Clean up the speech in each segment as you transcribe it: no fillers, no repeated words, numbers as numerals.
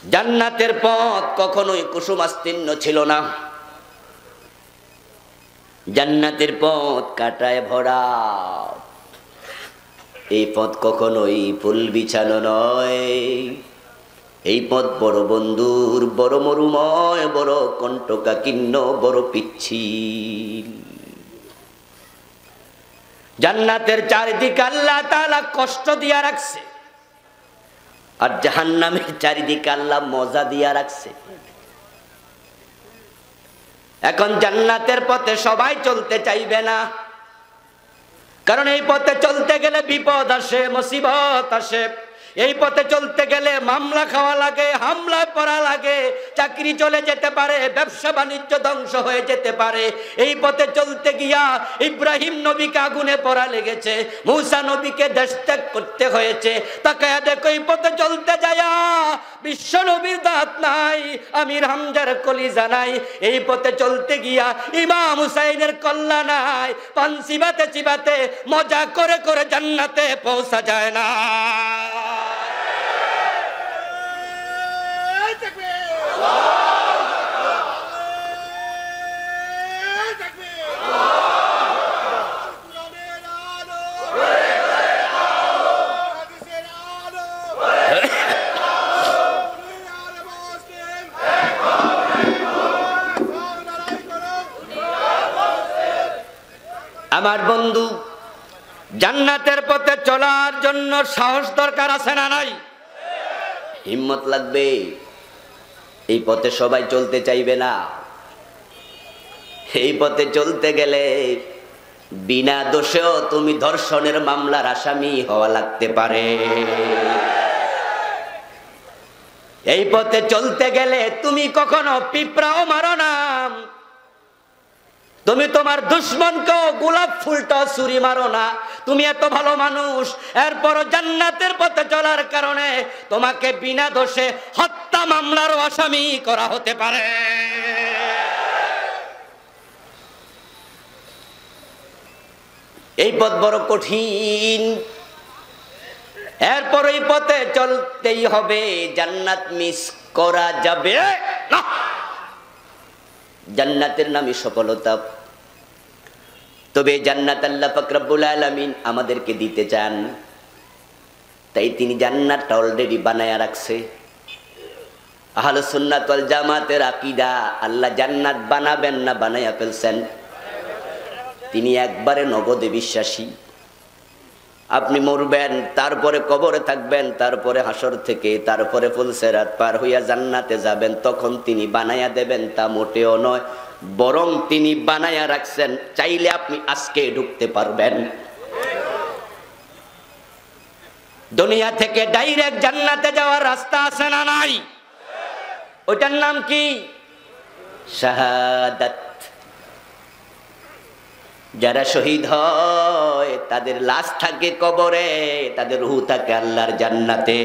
জান্নাতের পথ কখনোই কুসুমাস্তীর্ণ ছিল না, জান্নাতের পথ কাঁটায় ভরা। এই পথ কখনোই ফুল বিছানো নয়, এই পথ বড় বন্ধুর, বড় মরুময়, বড় কণ্টকাকীর্ণ, বড় পিচ্ছিল। জান্নাতের চারিদিকে আল্লাহ তাআলা কষ্ট দিয়া রাখছে, আর জাহান্নামের চারিদিকে আল্লাহ মজা দিয়া রাখছে। এখন জান্নাতের পথে সবাই চলতে চাইবে না, কারণ এই পথে চলতে গেলে বিপদ আসে, মুসিবত আসে। এই পথে চলতে গেলে মামলা খাওয়া লাগে, হামলায় পড়া লাগে, চাকরি চলে যেতে পারে, ব্যবসা বাণিজ্য ধ্বংস হয়ে যেতে পারে। এই পথে চলতে গিয়া ইব্রাহিম নবীকে আগুনে পড়া লেগেছে, মূসা নবীকে দেশ ত্যাগ করতে হয়েছে। তাকায়া দেখো, এই পথে চলতে যায়া বিশ্ব নবীর দাঁত নাই, আমির হামজার কলিজা নাই। এই পথে চলতে গিয়া ইমাম হুসাইনের কল্লা নাই। পান চিবাতে চিবাতে মজা করে করে জান্নাতে পৌঁছা যায় না। আমার বন্ধু, জান্নাতের পথে চলার জন্য সাহস দরকার আছে না নাই? হিম্মত লাগবে। এই পথে সবাই চলতে চাইবে না। এই পথে চলতে গেলে বিনা দোষেও তুমি ধর্ষণের মামলার আসামি হওয়া লাগতে পারে। এই পথে চলতে গেলে তুমি কখনো পিঁপড়াও মারো না, তুমি তোমার দুশ্মনকেও গোলাপ ফুলটাও ছুরি মারো না। তুমি এত ভালো মানুষ, এরপরও জান্নাতের পথে চলার কারণে তোমাকে বিনা দোষে হত্যা মামলারও আসামি করা হতে পারে। এই পথ বড় কঠিন, এরপর এই পথে চলতেই হবে। জান্নাত মিস করা যাবে না। জান্নাতের নামই সফলতা। তবে জান্নাত আল্লাহ পাক রব্বুল আলামিন আমাদেরকে দিতে চান, তাই তিনি জান্নাতটা অলরেডি বানায়া রাখছে। আহলে সুন্নাত ওয়াল জামাতের আকীদা, আল্লাহ জান্নাত বানাবেন না বানায়া ফেলছেন। তিনি একবারে নগদে বিশ্বাসী। আপনি মরবেন, তারপরে কবরে থাকবেন, তারপরে হাসর থেকে, তারপরে ফুলসিরাত পার হইয়া জান্নাতে যাবেন, তখন তিনি বানায়া দেবেন তা মোটেও নয়, বরং তিনি বানায়া রাখছেন। চাইলে আপনি আজকে ঢুকতে পারবেন। দুনিয়া থেকে ডাইরেক্ট জান্নাতে যাওয়ার রাস্তা আছে না নাই? ওটার নাম কি? শাহাদাত। যারা শহীদ হয় তাদের লাশ থাকে কবরে, তাদের রূহ থাকে আল্লাহর জান্নাতে।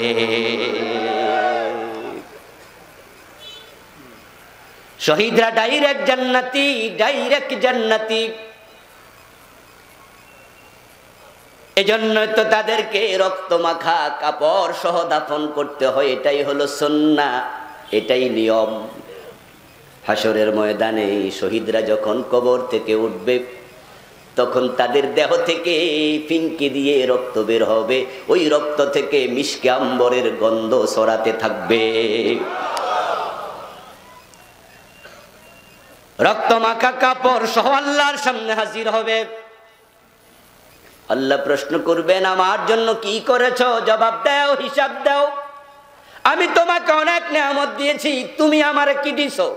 শহীদরা ডাইরেক্ট জান্নাতি, ডাইরেক্ট জান্নাতি। এজন্য তো তাদেরকে রক্ত মাখা কাপড় সহ দাফন করতে হয়। এটাই হলো সুন্নাহ, এটাই নিয়ম। হাসরের ময়দানে শহীদরা যখন কবর থেকে উঠবে, তখন তাদের দেহ থেকে ফিনকি দিয়ে রক্ত বের হবে। ওই রক্ত থেকে মিশকে আম্বরের গন্ধ ছড়াতে থাকবে। রক্ত মাখা কাপড় সহ আল্লাহর সামনে হাজির হবে। আল্লাহ প্রশ্ন করবেন, আমার জন্য কি করেছো? জবাব দাও, হিসাব দাও। আমি তোমাকে অনেক নেয়ামত দিয়েছি, তুমি আমারে কি দিছো?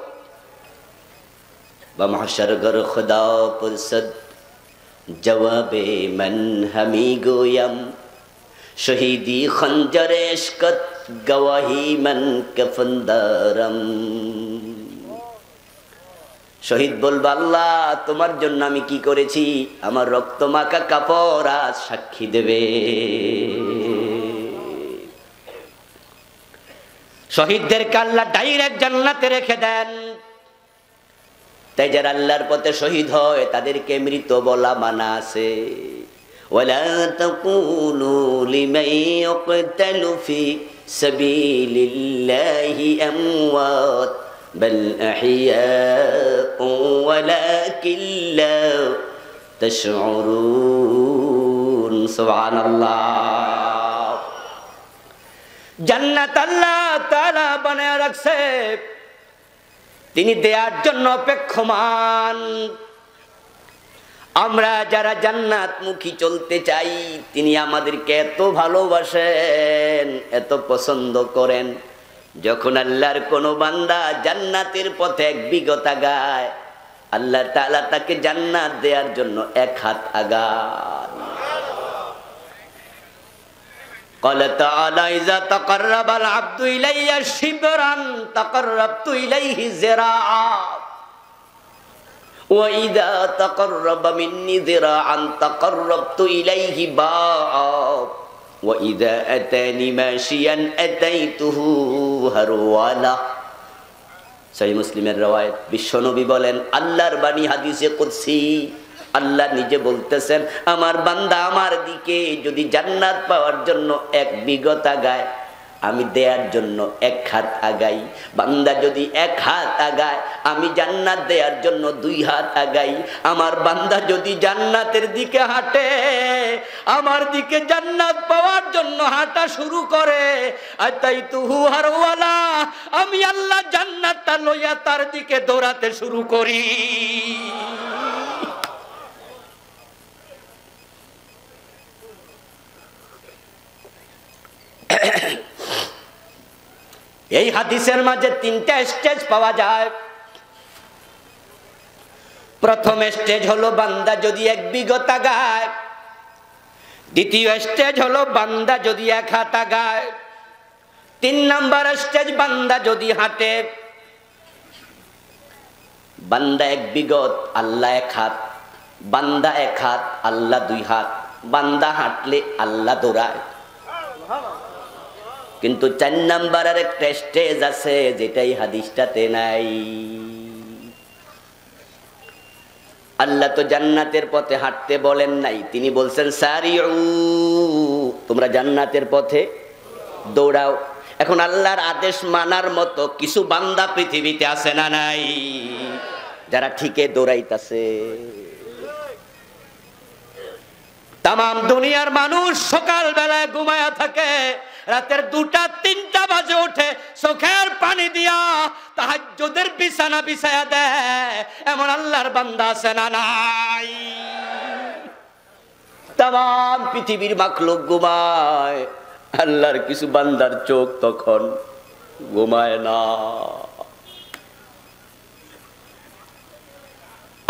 বা মাহশর গর খুদা পুরসদ জবাবে মন হামি গোয়ম, শহীদি খঞ্জরে ইশকত গওয়াহি মন কফনদারম। শহীদ বলবে, আল্লাহ তোমার জন্য আমি কি করেছি? আমার রক্ত মাখা কাপড় আজ সাক্ষী দেবে। শহীদদেরকে আল্লাহ ডাইরেক্ট জান্নাতে রেখে দেন। তাই যারা আল্লাহর পথে শহীদ হয় তাদেরকে মৃত বলা মানা আছে। ওয়ালা তাকুলু লিমান ইয়াকতালু ফি সাবিলিল্লাহি আমওয়াত বাল আহইয়াউ ওয়ালাকিন লা তাশউরুন। সুবহানাল্লাহ। জান্নাত আল্লাহ তাআলা বানায় রাখছে, তিনি দেওয়ার জন্য অপেক্ষমান। আমরা যারা জান্নাতমুখী চলতে চাই, তিনি আমাদেরকে এত ভালোবাসেন, এত পছন্দ করেন। যখন আল্লাহর কোনো বান্দা জান্নাতের পথে এক বিগত আগায়, আল্লাহ তাআলা তাকে জান্নাত দেওয়ার জন্য এক হাত আগান। قال تعالى إذا تقرب العبد إلي شبرا تقربت إليه ذراعا وإذا تقرب مني ذراعا تقربت إليه باعا وإذا أتاني ماشيا أتيته هرولا। সহিহ মুসলিমের রওয়ায়াত। বিশ্বনবী বলেন, আল্লাহর বাণী, হাদিসে কুদসি, আল্লাহ নিজে বলতেছেন, আমার বান্দা আমার দিকে যদি জান্নাত পাওয়ার জন্য এক বিগত আগায়, আমি দেয়ার জন্য এক হাত আগাই। বান্দা যদি এক হাত আগায়, আমি জান্নাত দেয়ার জন্য দুই হাত আগাই। আমার বান্দা যদি জান্নাতের দিকে হাঁটে, আমার দিকে জান্নাত পাওয়ার জন্য হাঁটা শুরু করে, আতাইতুহু হারওয়ালা, আমি আল্লাহ জান্নাতটা লইয়া তার দিকে দৌড়াতে শুরু করি। এই হাদিসের মাঝে তিনটা স্টেজ পাওয়া যায়। প্রথম স্টেজ হলো বান্দা যদি এক বিগত আগায়, দ্বিতীয় স্টেজ হলো বান্দা যদি এক হাত আগায়, 3 নাম্বার স্টেজ বান্দা যদি হাঁটে। বান্দা এক বিগত, আল্লাহ এক হাত, বান্দা এক হাত, আল্লাহ দুই হাত। বান্দা হাঁটলে আল্লাহ দৌড়ায়। কিন্তু 4 নাম্বারের একটা স্টেজ আছে, যেটাই হাদিসটাতে নাই। আল্লাহ তো জান্নাতের পথে হাঁটতে বলেন নাই, তিনি বলছেন সারিউ, তোমরা জান্নাতের পথে দৌড়াও। এখন আল্লাহর আদেশ মানার মতো কিছু বান্দা পৃথিবীতে আছে না নাই, যারা ঠিকই দৌড়াইতাছে। তাম দুনিয়ার মানুষ সকাল বেলায় ঘুমায়া থাকে, রাতের 2টা-3টা বাজে ওঠে, চোখের পানি দিয়া তাহাজ্জুদের বিছানা বিছায়া দেয়। এমন আল্লাহর বান্দা আছে না নাই? তাম পৃথিবীর মাখলুক ঘুমায়, আল্লাহর কিছু বান্দার চোখ তখন ঘুমায় না।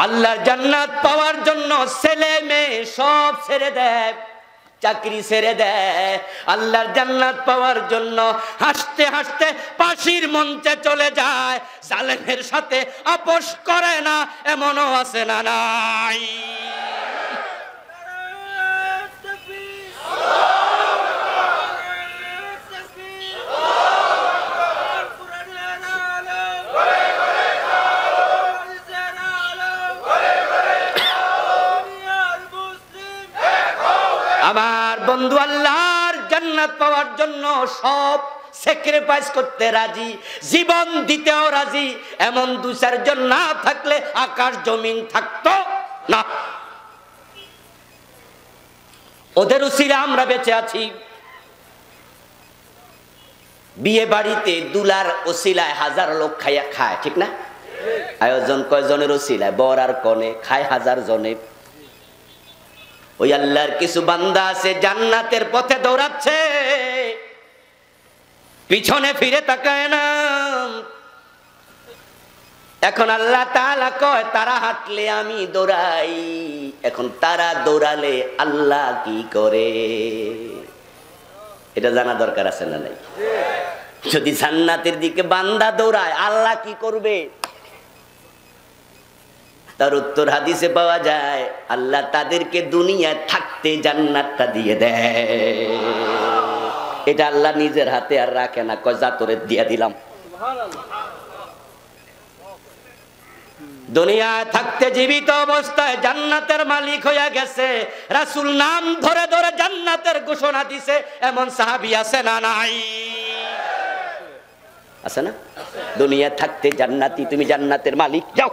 আল্লাহর জান্নাত পাওয়ার জন্য ছেলে মেয়ে সব ছেড়ে দেয়, চাকরি ছেড়ে দেয়। আল্লাহর জান্নাত পাওয়ার জন্য হাসতে হাসতে ফাঁসির মঞ্চে চলে যায়, জালেমের সাথে আপোষ করে না, এমনও আছে না নাই? আমার বন্ধু আল্লাহর জান্নাত পাওয়ার জন্য সব স্যাক্রিফাইস করতে রাজি, জীবন দিতেও রাজি। এমন 2-4 জন না থাকলে আকাশ জমিন থাকতো না। ওদের উসিলে আমরা বেঁচে আছি। বিয়ে বাড়িতে দুলার ওসিলায় 1000 লোক খায়, ঠিক না? আয়োজন কয়জনের ওসিলায়? বর আর কনে খায় 1000 জনে। ওই আল্লাহর কিছু বান্দা আছে জান্নাতের পথে দৌড়াচ্ছে, পিছনে ফিরে তাকায় না। এখন আল্লাহ তাআলা কয়, তারা হাঁটলে আমি দৌড়াই। এখন তারা দৌড়ালে আল্লাহ কি করে, এটা জানা দরকার আছে না নাই? যদি জান্নাতের দিকে বান্দা দৌড়ায়, আল্লাহ কি করবে? তার উত্তর হাদিসে পাওয়া যায়, আল্লাহ তাদেরকে দুনিয়ায় থাকতে জান্নাতটা দিয়ে দেয়। এটা আল্লাহ নিজের হাতে আর রাখে না, কয় যা তোরে দিয়ে দিলাম। দুনিয়ায় থাকতে জীবিত অবস্থায় জান্নাতের মালিক হয়ে গেছে, রাসূল নাম ধরে ধরে জান্নাতের ঘোষণা দিছে, এমন সাহাবী আছে না নাই? আছে না? দুনিয়া থাকতে জান্নাতি, তুমি জান্নাতের মালিক, যাও।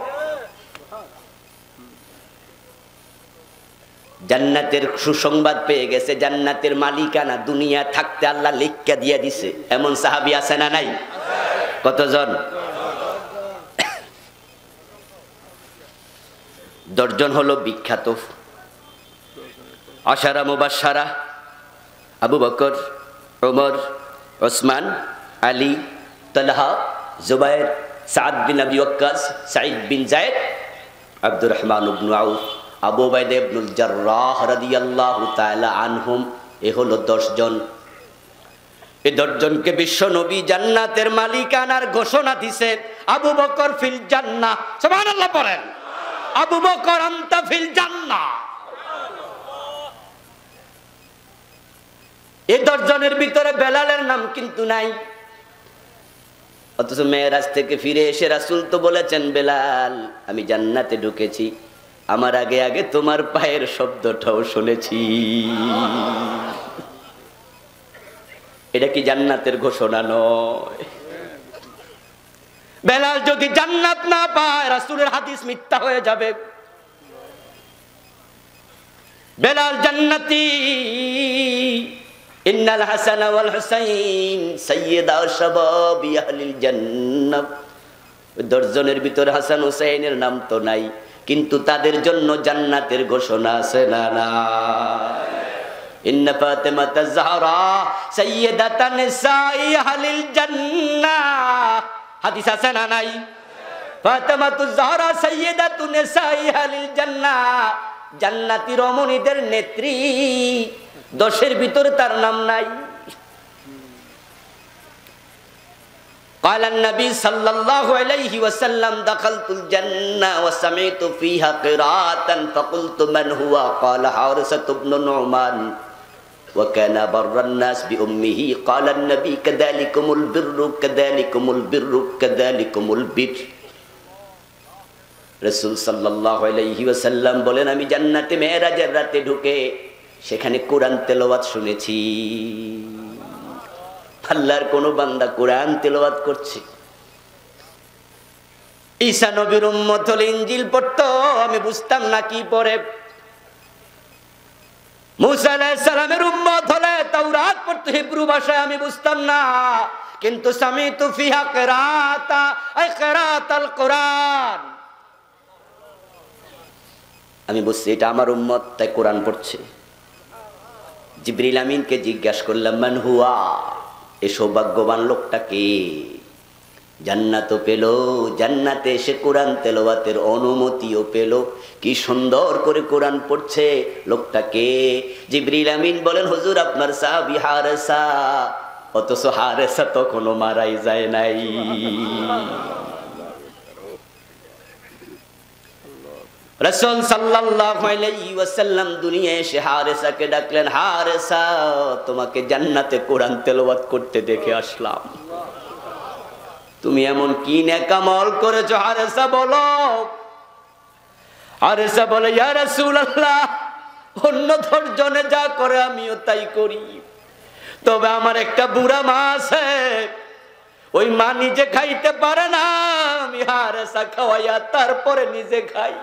জান্নাতের সুসংবাদ পেয়ে গেছে, জান্নাতের মালিকানা দুনিয়া থাকতে আল্লাহ লিখকে দিয়ে দিছে। এমন সাহাবী আছে না নাই? কতজন? 10 জন হলো বিখ্যাত আশারা মুবাশশারা, আবু বকর, ওমর, ওসমান, আলী, তালহা, জুবায়ের, সাদ বিন আবি ওয়াক্কাস, সাঈদ বিন যায়েদ, আব্দুর রহমান ইবনে আউফ, আবু উবাইদা ইবনুল জাররাহ রাদিয়াল্লাহু তাআলা আনহুম। এ হলো 10 জন। এই 10 জনকে বিশ্ব নবী জান্নাতের মালিকানার ঘোষণা দিছে। আবু বকর ফিল জান্নাহ, সুবহানাল্লাহ পড়েন। আবু বকর আনতা ফিল জান্নাহ। এই 10 জনের ভিতরে বেলালের নাম কিন্তু নাই। অথচ মেরাজ থেকে ফিরে এসে রাসূল তো বলেছেন, বেলাল আমি জান্নাতে ঢুকেছি, আমার আগে আগে তোমার পায়ের শব্দটাও শুনেছি। এটা কি জান্নাতের ঘোষণা নয়? বেলাল যদি জান্নাত না পায়, রাসূলের হাদিস মিথ্যা হয়ে যাবে। বেলাল জান্নাতি। ইন্নাল হাসান ওয়াল হুসাইন সাইয়্যিদা শাবাবি আহলিল জান্নাহ। 10 জনের ভিতরে হাসান হুসাইনের নাম তো নাই, কিন্তু তাদের জন্য জান্নাতের ঘোষণা আছে না না? ইন্না ফাতিমাতা যাহরা সাইয়্যিদাতান নিসাই আহলিল জান্নাহ। হাদিস আছে না নাই? ফাতিমাতু যাহরা সাইয়্যিদাতুন নিসাই আহলিল জান্নাহ, জান্নাতি রমণীদের নেত্রী। 10 ভিতরে তার নাম নাই। قال النبي صلى الله عليه وسلم دخلت الجنة وسمعت فيها قراءة فقلت من هو؟ قال حارثة بن نعمان وكان بر الناس بأمه. قال النبي كذلكم البر كذلكم البر كذلكم البر. রাসূল সাল্লাল্লাহু আলাইহি ওয়াসাল্লাম বলেন, আমি জান্নাতে মেরাজের রাতে ঢুকে সেখানে কোরআন তেলাওয়াত শুনেছি। আল্লাহর কোন বান্দা কোরআন তেলাওয়াত করছে। ঈসা নবীর উম্মত হলে ইনজিল পড়তো, আমি বুঝতাম না কি পড়ে। মুসা আলাইহিস সালামের উম্মত হলে তাওরাত পড়তো হিব্রু ভাষায়, আমি বুঝতাম না। কিন্তু সামিতু ফিহা কিরাআতা আই কিরাআতাল কোরআন, আমি বুঝছি এটা আমার উম্মত, তাই কোরআন পড়ছে। জিবরিল আমিনকে জিজ্ঞাসা করলাম, মান হুয়া? এই সৌভাগ্যবান লোকটা কে? জান্নাতও পেল, জান্নাতে এসে কোরআন তেলাওয়াতের অনুমতিও পেল। কি সুন্দর করে কোরআন পড়ছে, লোকটা কে? জিবরিল আমিন বলেন, হুজুর আপনার সাহাবী হারেসা। অথচ হারেসা তখনও মারাই যায় নাই। রাসূল সাল্লাল্লাহু আলাইহি ওয়াসাল্লাম দুনিয়ায় এসে হারেসাকে ডাকলেন, হারেসা তোমাকে জান্নাতে কোরআন তেলাওয়াত করতে দেখে আসলাম, তুমি এমন কি নেক আমল করেছো হারেসা বলো। হারেসা বলে, ইয়া রাসূলুল্লাহ, অন্য 10 জনে যা করে আমিও তাই করি, তবে আমার একটা বুড়া মা আছে, ওই মা নিজে খাইতে পারে না, আমি হারেসা খাওয়াইয়া তারপরে নিজে খাই।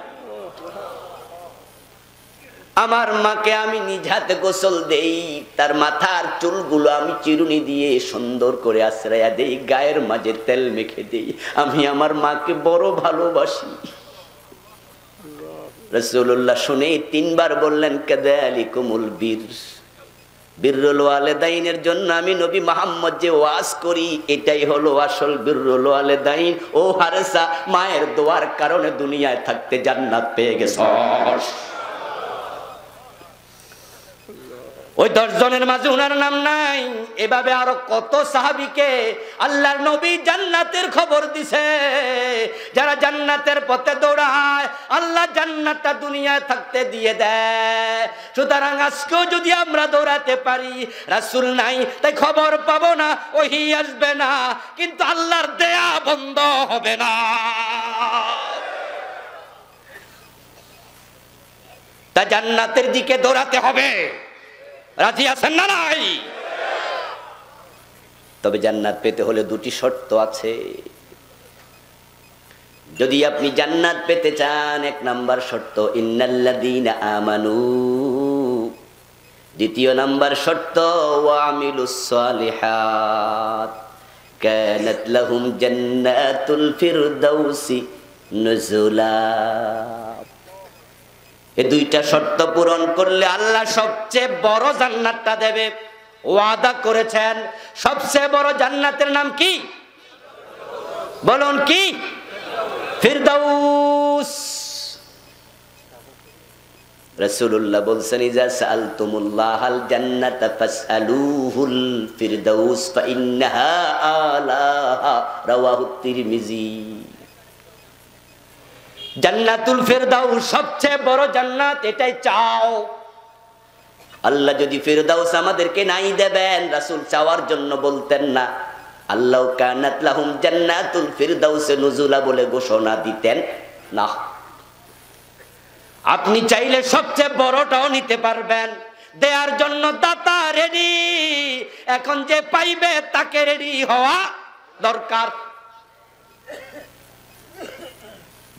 আমার মাকে আমি নিজ হাতে গোসল দেই, তার মাথার চুলগুলো আমি চিরুনি দিয়ে সুন্দর করে আশ্রয়া দেই, গায়ের মাঝে তেল মেখে দেই। আমি আমার মাকে বড় ভালোবাসি। রাসূলুল্লাহ শুনে 3 বার বললেন, কাযালিকুমুল বীর। বিররুল ওয়ালিদাইনের জন্য আমি নবী মুহাম্মদ যে ওয়াজ করি, এটাই হলো আসল বিররুল ওয়ালিদাইন। ও হারেসা, মায়ের দোয়ার কারণে দুনিয়ায় থাকতে জান্নাত পেয়ে গেছস। ওই 10 জনের মাঝে উনার নাম নাই। এভাবে আরো কত সাহাবীকে আল্লাহর নবী জান্নাতের খবর দিছে। যারা জান্নাতের পথে দৌড়ায়, আল্লাহ জান্নাতটা দুনিয়ায় থাকতে দিয়ে দেয়। সুতরাং আজকেও যদি আমরা দৌড়াতে পারি, রাসূল নাই তাই খবর পাবো না, ওহী আসবে না, কিন্তু আল্লাহর দেয়া বন্ধ হবে না। তা জান্নাতের দিকে দৌড়াতে হবে। রাজি আছেন না নাই? তবে জান্নাত পেতে হলে দুটি শর্ত আছে। যদি আপনি জান্নাত পেতে চান, এক নাম্বার শর্ত ইন্নাল্লাযীনা আমানু, দ্বিতীয় নাম্বার শর্ত ওয়া আমিলুস সালিহাত কানাত লাহুম জান্নাতুল ফিরদাউসি নুজুলা। এই দুইটা শর্ত পূরণ করলে আল্লাহ সবচেয়ে বড় জান্নাতটা দেবে। ওয়াদা করেছেন। সবচেয়ে বড় জান্নাতের নাম কি? বলুন কি? ফিরদাউস। রাসূলুল্লাহ বলছেন, ইজা সাআলতুমুল্লাহাল জান্নাতা ফাসআলুহুল ফিরদাউস ফাইন্নাহা আলাহা, রাওয়াহু তিরমিজি। জান্নাতুল ফিরদাউস সবচেয়ে বড় জান্নাত, এটাই চাও। আল্লাহ যদি ফিরদাউস আমাদেরকে নাই দেবেন, রাসূল চাওয়ার জন্য বলতেন না, আল্লাহ কানাত লাহুম জান্নাতুল ফিরদাউস নুজুলা বলে ঘোষণা দিতেন না। আপনি চাইলে সবচেয়ে বড়টাও নিতে পারবেন। দেওয়ার জন্য দাতা রেডি, এখন যে পাইবে তাকে রেডি হওয়া দরকার।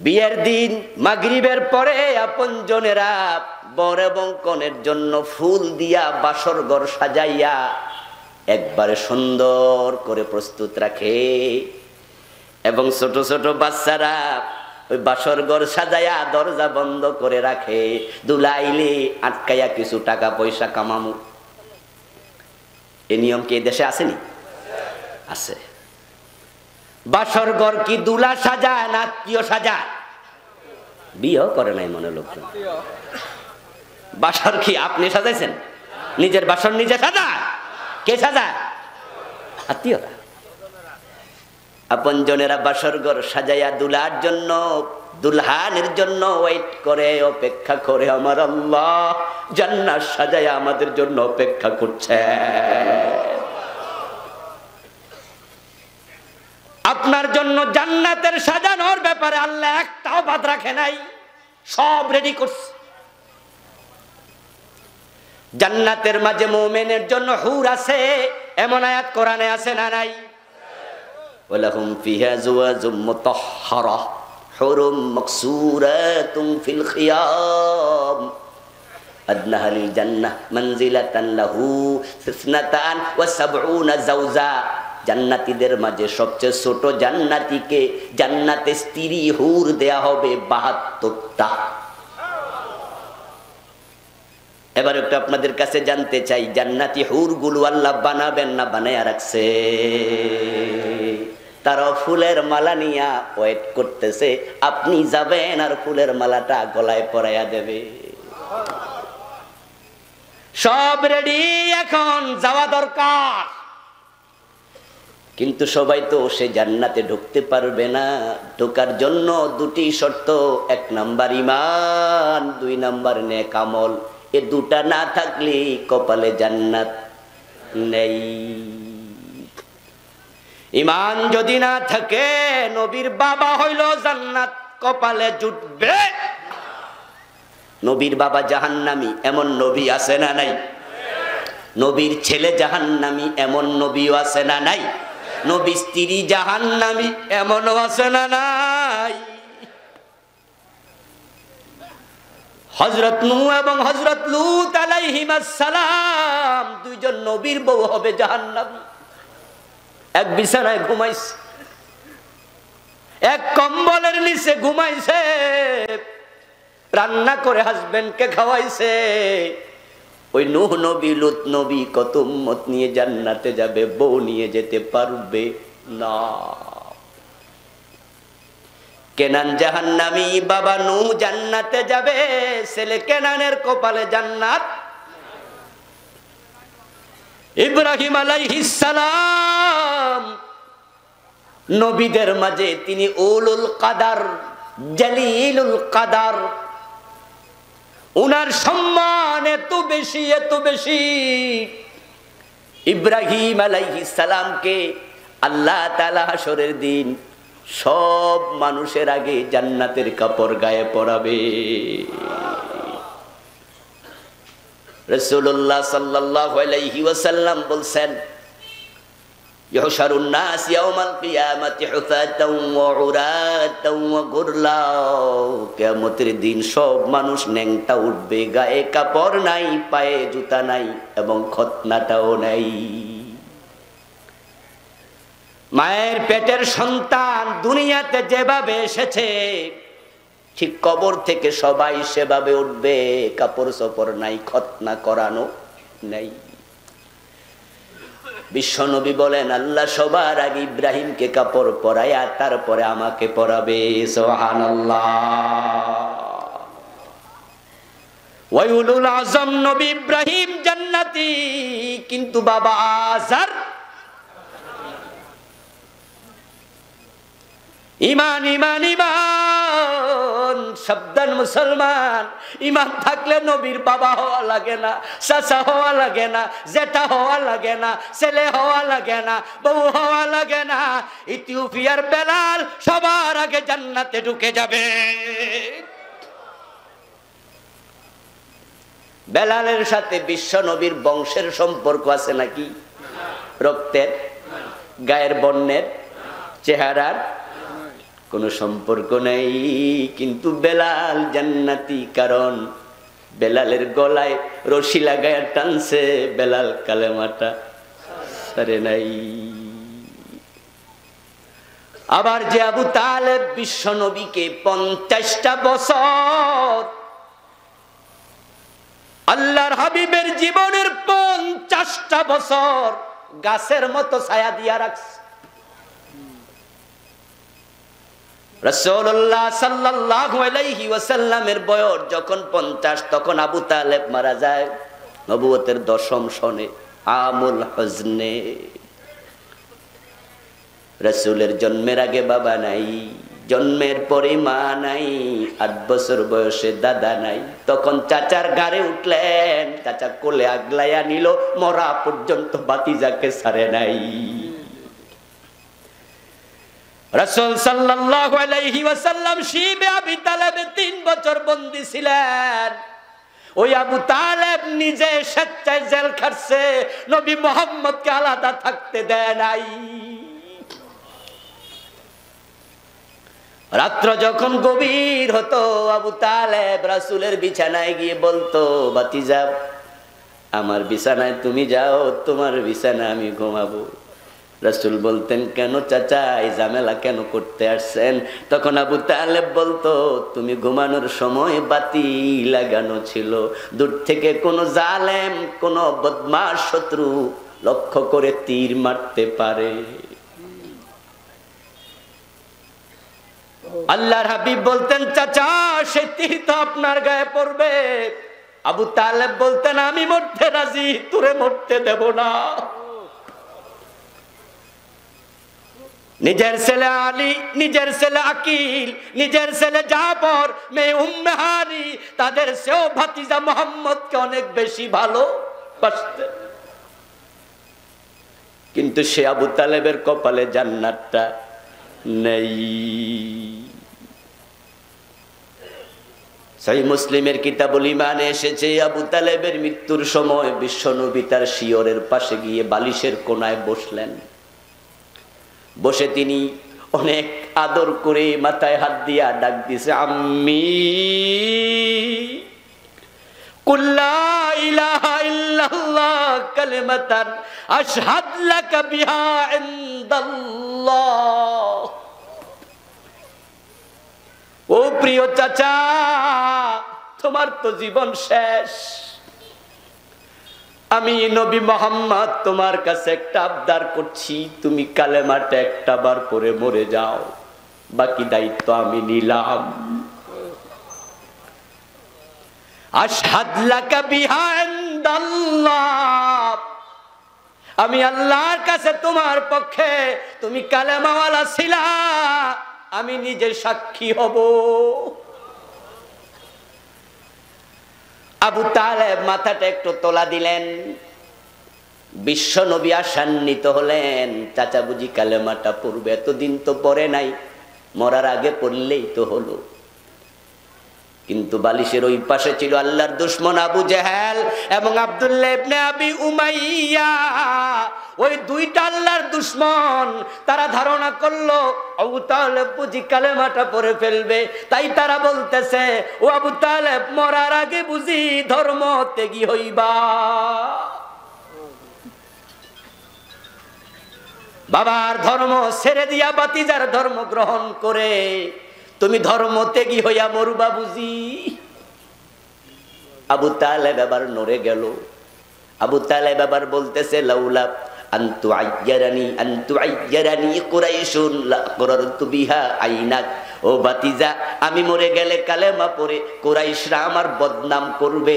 বিয়ের দিন মাগরিবের পরে আপনজনেরা বর এবং কনের জন্য ফুল দিয়া বাসর ঘর সাজাইয়া একবারে সুন্দর করে প্রস্তুত রাখে, এবং ছোট ছোট বাচ্চারা ওই বাসর ঘর সাজাইয়া দরজা বন্ধ করে রাখে, দুলাইলে আটকাইয়া কিছু টাকা পয়সা কামামু। এই নিয়ম কি এই দেশে আসেনি? আছে। বাসর ঘর কি দুলা সাজায় না আত্মীয় সাজায়? বিয়েও করে নাই মনে লোকজন। বাসর কি আপনি সাজাইছেন? নিজের বাসর নিজে সাজায়? কে সাজায়? আত্মীয়রা। আপনজনেরা বাসর ঘর সাজাইয়া দুলার জন্য, দুলহানের জন্য ওয়েট করে, অপেক্ষা করে। আমার আল্লাহ জান্নাত সাজাইয়া আমাদের জন্য অপেক্ষা করছে। আপনার জন্য জান্নাতের সাজানোর ব্যাপারে আল্লাহ একটাও বাদ রাখে নাই, সব রেডি করছে। জান্নাতের মাঝে মুমিনের জন্য হুর আছে, এমন আয়াত কোরআনে আছে না নাই? ওয়ালাহুম ফিহা যুওয়াজুম মুতাহহারা হুরুম মাকসুরাতুম ফিল খিয়াম আদনাহাল জান্নাহ মানজিলাতান লাহু সিসনাতান ওয়া সাবউনা যাওজা। জান্নাতীদের মাঝে সবচেয়ে ছোট জান্নাতীকে জান্নাতে স্ত্রী হুর দেয়া হবে ৭২টা। এবার একটু আপনাদের কাছে জানতে চাই, জান্নাতি হুর গুলো আল্লাহ বানাবেন না বানায়া রাখছে? তারা ফুলের মালা নিয়া ওয়েট করতেছে, আপনি যাবেন আর ফুলের মালাটা গলায় পরাইয়া দেবে। সব রেডি, এখন যাওয়া দরকার। কিন্তু সবাই তো সে জান্নাতে ঢুকতে পারবে না। ঢোকার জন্য দুটি শর্ত, এক নাম্বার ঈমান, ২ নাম্বার নেক আমল। এ দুটা না থাকলে কপালে জান্নাত নেই। ঈমান যদি না থাকে, নবীর বাবা হইল জান্নাত কপালে জুটবে। নবীর বাবা জাহান্নামী, এমন নবী আছে না নাই? নবীর ছেলে জাহান্নামী, এমন নবীও আছে না নাই? নবীর স্ত্রী জাহান্নামী, এমনও আছে না নাই? হযরত নূহ এবং হযরত লূত আলাইহিস সালাম দুইজন নবীর বউ হবে জাহান্নামী। এক বিছানায় ঘুমাইছে, এক কম্বলের নিচে ঘুমাইছে, রান্না করে হাজবেন্ডকে খাওয়াইছে। ওই নূহ নবী লূত নবী কত উম্মত নিয়ে জান্নাতে যাবে, বউ নিয়ে যেতে পারবে না। কেনান জাহান্নামী, বাবা নূহ জান্নাতে যাবে, ছেলে কেনানের কপালে জান্নাত। ইব্রাহিম আলাইহিস সালাম নবীদের মাঝে তিনি উলুল কাদার, জালিলুল কাদার। উনার সম্মান এত বেশি, এত বেশি। ইব্রাহিম আলাইহিস সালামকে আল্লাহ তাআলা হাসরের দিন সব মানুষের আগে জান্নাতের কাপড় গায়ে পরাবে। রাসূলুল্লাহ সাল্লাল্লাহু আলাইহি ওয়াসাল্লাম বলছেন, ইহশারুন নাস ইয়াউমাল কিয়ামাতি হুফাতাও ওয়া উরাতাও ওয়া গুরলা, কিয়ামতের দিন সব মানুষ ন্যাংটা উঠবে, গায়ে কাপড় নাই, পায়ে জুতা নাই এবং খতনাটাও নাই। মায়ের পেটের সন্তান দুনিয়াতে যেভাবে এসেছে ঠিক কবর থেকে সবাই সেভাবে উঠবে, কাপড় চোপড় নাই, খতনা করানো নাই। বিশ্বনবী বলেন আল্লাহ সবার আগে ইব্রাহিমকে কাপড় পরায়া তারপরে আমাকে পরাবে। সুবহানাল্লাহ। ওয়াইউলুল আযম নবী ইব্রাহিম জান্নাতি, কিন্তু বাবা আযার ইমান ইমান ইমান। সাবধান মুসলমান, ইমান থাকলে নবীর বাবা হওয়া লাগে না, চাচা হওয়া লাগে না, জেঠা হওয়া লাগে না, ছেলে হওয়া লাগে না, বউ হওয়া লাগে না। ইথিওপিয়ার বেলাল সবার আগে জান্নাতে ঢুকে যাবে। বেলালের সাথে বিশ্ব নবীর বংশের সম্পর্ক আছে নাকি? রক্তের, গায়ের বর্ণের, চেহারার কোনো সম্পর্ক নেই, কিন্তু বেলাল জান্নাতি। কারণ বেলালের গলায় রশি লাগায় টানছে, বেলাল কালেমাটা ছাড়ে নাই। আবার যে আবু তালেব বিশ্ব নবীকে 50টা বছর আল্লাহর হাবিবের জীবনের 50টা বছর গাছের মতো ছায়া দিয়া রাখছে। রাসূলুল্লাহ সাল্লাল্লাহু আলাইহি ওয়াসাল্লামের বয়স যখন 50, তখন আবু তালেব মারা যায় নবুয়তের 10ম সনে, আমুল হজনে। রাসূলের জন্মের আগে বাবা নাই, জন্মের পরে মা নাই, 8 বছর বয়সে দাদা নাই। তখন চাচার ঘাড়ে উঠলেন, চাচা কোলে আগলাইয়া নিল, মরা পর্যন্ত ভাতিজাকে ছাড়ে নাই। রাসূল সাল্লাল্লাহু আলাইহি ওয়াসাল্লাম শিবে আবি তালেবে 3 বছর বন্দী ছিলেন। ওই আবু তালেব নিজে স্বেচ্ছায় জেল খাটছে, নবী মুহাম্মদকে আলাদা থাকতে দেয় নাই। রাত্র যখন গভীর হতো, আবু তালেব রাসূলের বিছানায় গিয়ে বলতো, ভাতিজা আমার বিছানায় তুমি যাও, তোমার বিছানায় আমি ঘুমাবো। রাসূল বলতেন, কেন চাচা, এই ঝামেলা কেন করতে আসছেন? তখন আবু তালেব বলতো, তুমি ঘুমানোর সময় বাতি লাগানো ছিল, দূর থেকে কোনো জালেম, কোনো বদমাশ শত্রু লক্ষ্য করে তীর মারতে পারে। আল্লাহর হাবিব বলতেন, চাচা সে তীর তো আপনার গায়ে পড়বে। আবু তালেব বলতেন, আমি মরতে রাজি, তোরে মরতে দেব না। নিজের ছেলে আলী, নিজের ছেলে আকিল, নিজের ছেলে জাফর, মেয়ে উম্মে হানি, তাদের সেও ভাতিজা মুহাম্মদকে অনেক বেশি ভালোবাসতেন। কিন্তু সে আবু তালেবের কপালে জান্নাতটা নেই। সহিহ মুসলিমের কিতাবুল ঈমানে এসেছে, আবু তালেবের মৃত্যুর সময় বিশ্বনবী তার শিয়রের পাশে গিয়ে বালিশের কোনায় বসলেন। বসে তিনি অনেক আদর করে মাথায় হাত দিয়া ডাক দিছে, আম্মি কুল্লা ইলাহা ইল্লাল্লাহ কালিমাতান আশহাদ লাকা বিহা ইনদাল্লাহ। ও প্রিয় চাচা, তোমার তো জীবন শেষ, আমি নবী মুহাম্মদ তোমার কাছে একটা আবদার করছি, তুমি কালেমাটা একটা বার পরে মরে যাও, বাকি দায়িত্ব আমি নিলাম। আশহাদ লাকা বিহা ইনদাল্লাহ, আমি আল্লাহর কাছে তোমার পক্ষে, তুমি কালেমাওয়ালা ছিলা, আমি নিজে সাক্ষী হব। আবু তালেব মাথাটা একটু তোলা দিলেন। বিশ্ব নবী আশান্বিত হলেন, চাচা বুঝি কালেমাটা পড়বে, এতদিন তো পড়ে নাই, মরার আগে পড়লেই তো হলো। কিন্তু বালিশের ওই পাশে ছিল আল্লাহর দুশমন আবু জেহেল এবং আব্দুল্লাহ ইবনে আবি উমাইয়া। ওই দুইটা আল্লাহর দুশমন, তারা ধারণা করলো আবু তালেব বুঝি কালেমাটা পড়ে ফেলবে, তাই তারা বলতেছে, ও আবু তালেব মরার আগে বুঝি ধর্ম ত্যাগী হইবা। বাবার ধর্ম ছেড়ে দিয়া বাতিজার ধর্ম গ্রহণ করে তুমি ধর্ম ত্যাগী হইয়া মরবা বুঝি। আবু তালেব আবার নড়ে গেল। আবু তালেব আবার বলতেছে, লাউলা আনতু আইয়ারানি কুরাইশুন লাকরারতু বিহা আইনাক। ও বাতিজা, আমি মরে গেলে কালেমা পড়ে কুরাইশরা আমার বদনাম করবে,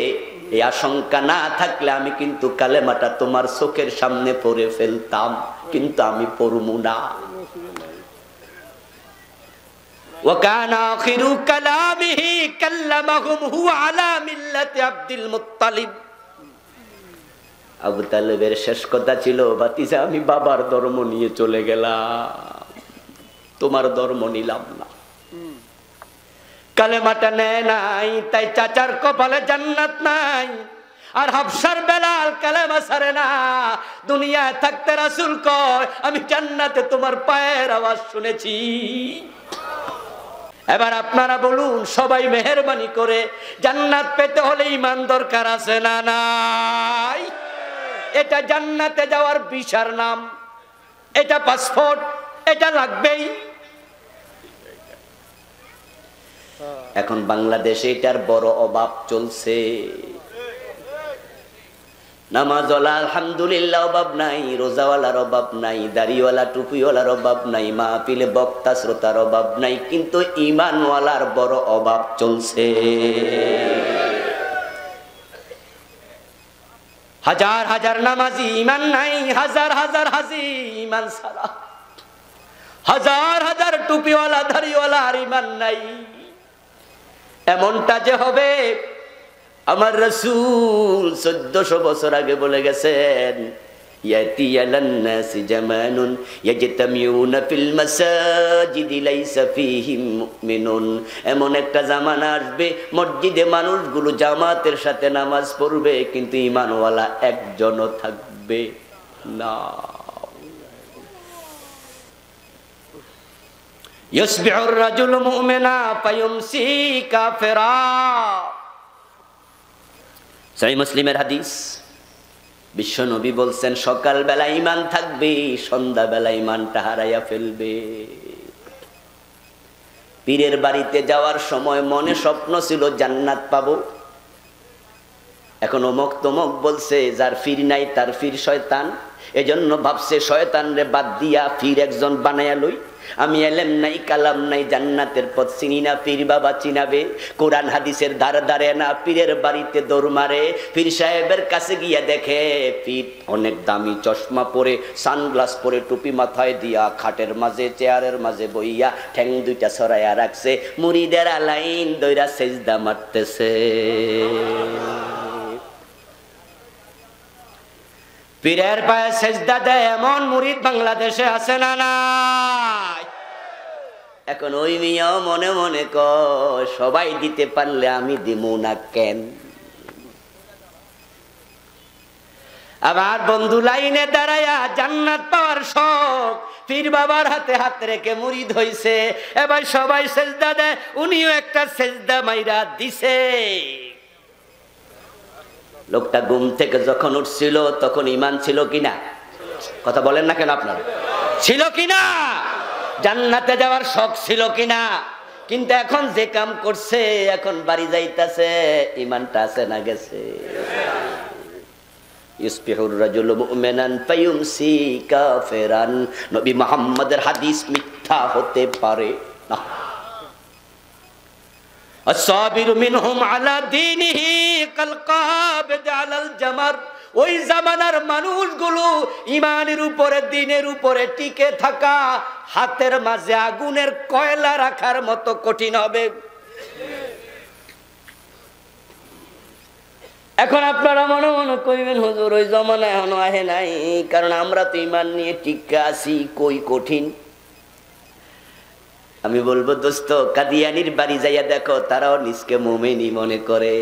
এই আশঙ্কা না থাকলে আমি কিন্তু কালেমাটা তোমার চোখের সামনে পড়ে ফেলতাম, কিন্তু আমি পড়মু না। وكان آخر كلامه كلمهم هو على ملة عبد المطلب। আবু তালেবের শেষ কথা ছিল, বাতিজা আমি বাবার ধর্ম নিয়ে চলে গেলাম, তোমার ধর্ম নিলাম না। কালেমাটা নেয় নাই, তাই চাচার কপালে জান্নাত নাই। আর হাফসার বেলাল কালেমা ছাড়ে না। দুনিয়ায় থাকতে রাসূল কয়, আমি জান্নাতে তোমার পায়ের আওয়াজ শুনেছি। এবার আপনারা বলুন, সবাই মেহেরবানি করে জান্নাত পেতে হলে ঈমান দরকার আছে না নাই? এটা জান্নাতে যাওয়ার ভিসার নাম, এটা পাসপোর্ট, এটা লাগবেই। এখন বাংলাদেশে এটার বড় অভাব চলছে। নামাজওয়ালা আলহামদুলিল্লাহ অভাব নাই, রোজাওয়ালার অভাব নাই, দাড়িওয়ালা টুপিওয়ালার অভাব নাই, মাহফিলে বক্তা শ্রোতার অভাব নাই, কিন্তু ঈমানওয়ালার বড় অভাব চলছে। হাজার হাজার নামাজি ঈমান নাই, হাজার হাজার হাজি ঈমান ছাড়া, হাজার হাজার টুপিওয়ালা দাড়িওয়ালা আর ঈমান নাই। এমনটা যে হবে, আমার রাসূল 1400 বছর আগে বলে গেছেন, ইয়াতি আলান নাসি জামানুন ইয়াজতামিউনা ফিল মাসাজিদি লাইসা ফীহিম মুমিনুন। এমন একটা জামানা আসবে, মসজিদে মানুষগুলো জামাতের সাথে নামাজ পড়বে, কিন্তু ঈমানওয়ালা একজনও থাকবে না। ইয়াসবিহুর রাজুলু মুমিনা ফায়ুমসি কাফিরা। সহিহ মুসলিমের হাদিস, বিশ্ব নবী বলছেন, সকালবেলা ঈমান থাকবে, সন্ধ্যাবেলা ঈমানটা হারাইয়া ফেলবে। পীরের বাড়িতে যাওয়ার সময় মনে স্বপ্ন ছিল জান্নাত পাবো, এখন অমুক তমুক বলছে যার ফির নাই তার ফির শয়তান, এজন্য ভাবছে শয়তানরে বাদ দিয়া ফির একজন বানায়া লই। আমি এলেম নাই কালাম নাই, জান্নাতের পথ চিনি না, পীর বাবা চিনাবে। কোরআন হাদিসের ধারে ধারে না, পীরের বাড়িতে দৌড় মারে। পীর সাহেবের কাছে গিয়া দেখে পীর অনেক দামি চশমা পরে, সানগ্লাস পরে, টুপি মাথায় দিয়া, খাটের মাঝে চেয়ারের মাঝে বইয়া ঠ্যাং দুইটা ছড়াইয়া রাখছে, মুরিদেরা লাইন দইরা সেজদা মারতেছে। পীরের পায়ে সেজদা দেয় এমন মুরিদ বাংলাদেশে আছে না নাই? এখন ওই মিয়াও মনে মনে কয়, সবাই দিতে পারলে আমি দিমু না কেন? আবার বন্ধু লাইনে দাঁড়ায়া জান্নাত পাওয়ার শখ, পীর বাবার হাতে হাত রেখে মুরিদ হইছে। এবার সবাই সেজদা দেয়, উনিও একটা সেজদা মাইরা দিছে। লোকটা ঘুম থেকে যখন উঠছিল তখন ঈমান ছিল কিনা? কথা বলেন না কেন আপনারা? ছিল কিনা? জান্নাতে যাওয়ার শখ ছিল কিনা? কিন্তু এখন যে কাম করছে, এখন বাড়ি যাইতাছে, ঈমানটা আছে না গেছে? ইসবিহুর রাজুলু মুমিনান ফায়ুমসি কাফিরান। নবী মুহাম্মদের হাদিস মিথ্যা হতে পারে না। আস-সাবিরু মিনহুম আলা দীনিহি কাল কাবিদ আলাল জামার। ওই জামানার মানুষগুলো ঈমানের উপরে, দ্বীনের উপরে টিকে থাকা হাতের মাঝে আগুনের কয়লা রাখার মতো কঠিন হবে। এখন আপনারা মনে মনে কইবেন, হুজুর ওই জামানা এখনো আহে নাই, কারণ আমরা তো ঈমান নিয়ে টিকে আছি, কই কঠিন। আমি বলবো দোস্ত কাদিয়ানির বাড়ি যাইয়া দেখো, তারাও নিজকে মুমিনি মনে করে,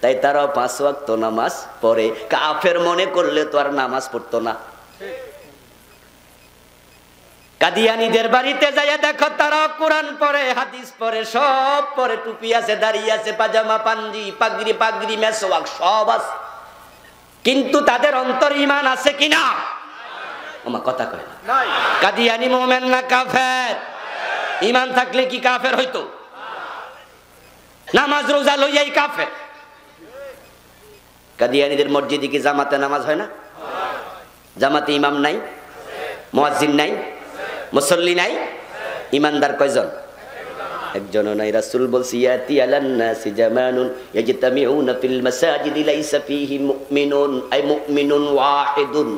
তাই তারাও 5 ওয়াক্ত নামাজ পড়ে। কাফের মনে করলে তো আর নামাজ পড়তো না। কাদিয়ানীদের বাড়িতে যাইয়া দেখো, তারাও কোরআন পড়ে, হাদিস পড়ে, সব পড়ে, টুপি আছে, দাড়ি আছে, পাজামা পাঞ্জি, পাগড়ি মেসওয়াক সব আছে, কিন্তু তাদের অন্তর ঈমান আছে কিনা? আমার কথা কয় না। কাদিয়ানী মুমিন না কাফের? ঈমান থাকলে কি কাফের হইতো? নামাজ রোজা লইয়াই কাফের। কাদিয়ানীদের মসজিদে কি জামাতে নামাজ হয় না? জামাতে ইমাম নাই, মুয়াজ্জিন নাই, মুসল্লি নাই, ইমানদার কয়জন? একজনও নাই। রাসূল বলছি ইয়াতি আলান নাসি জামানুন ইয়াজতামিউনা ফিল মাসাজিদি লাইসা ফীহি মুমিনুন আই মুমিনুন ওয়াহিদুন।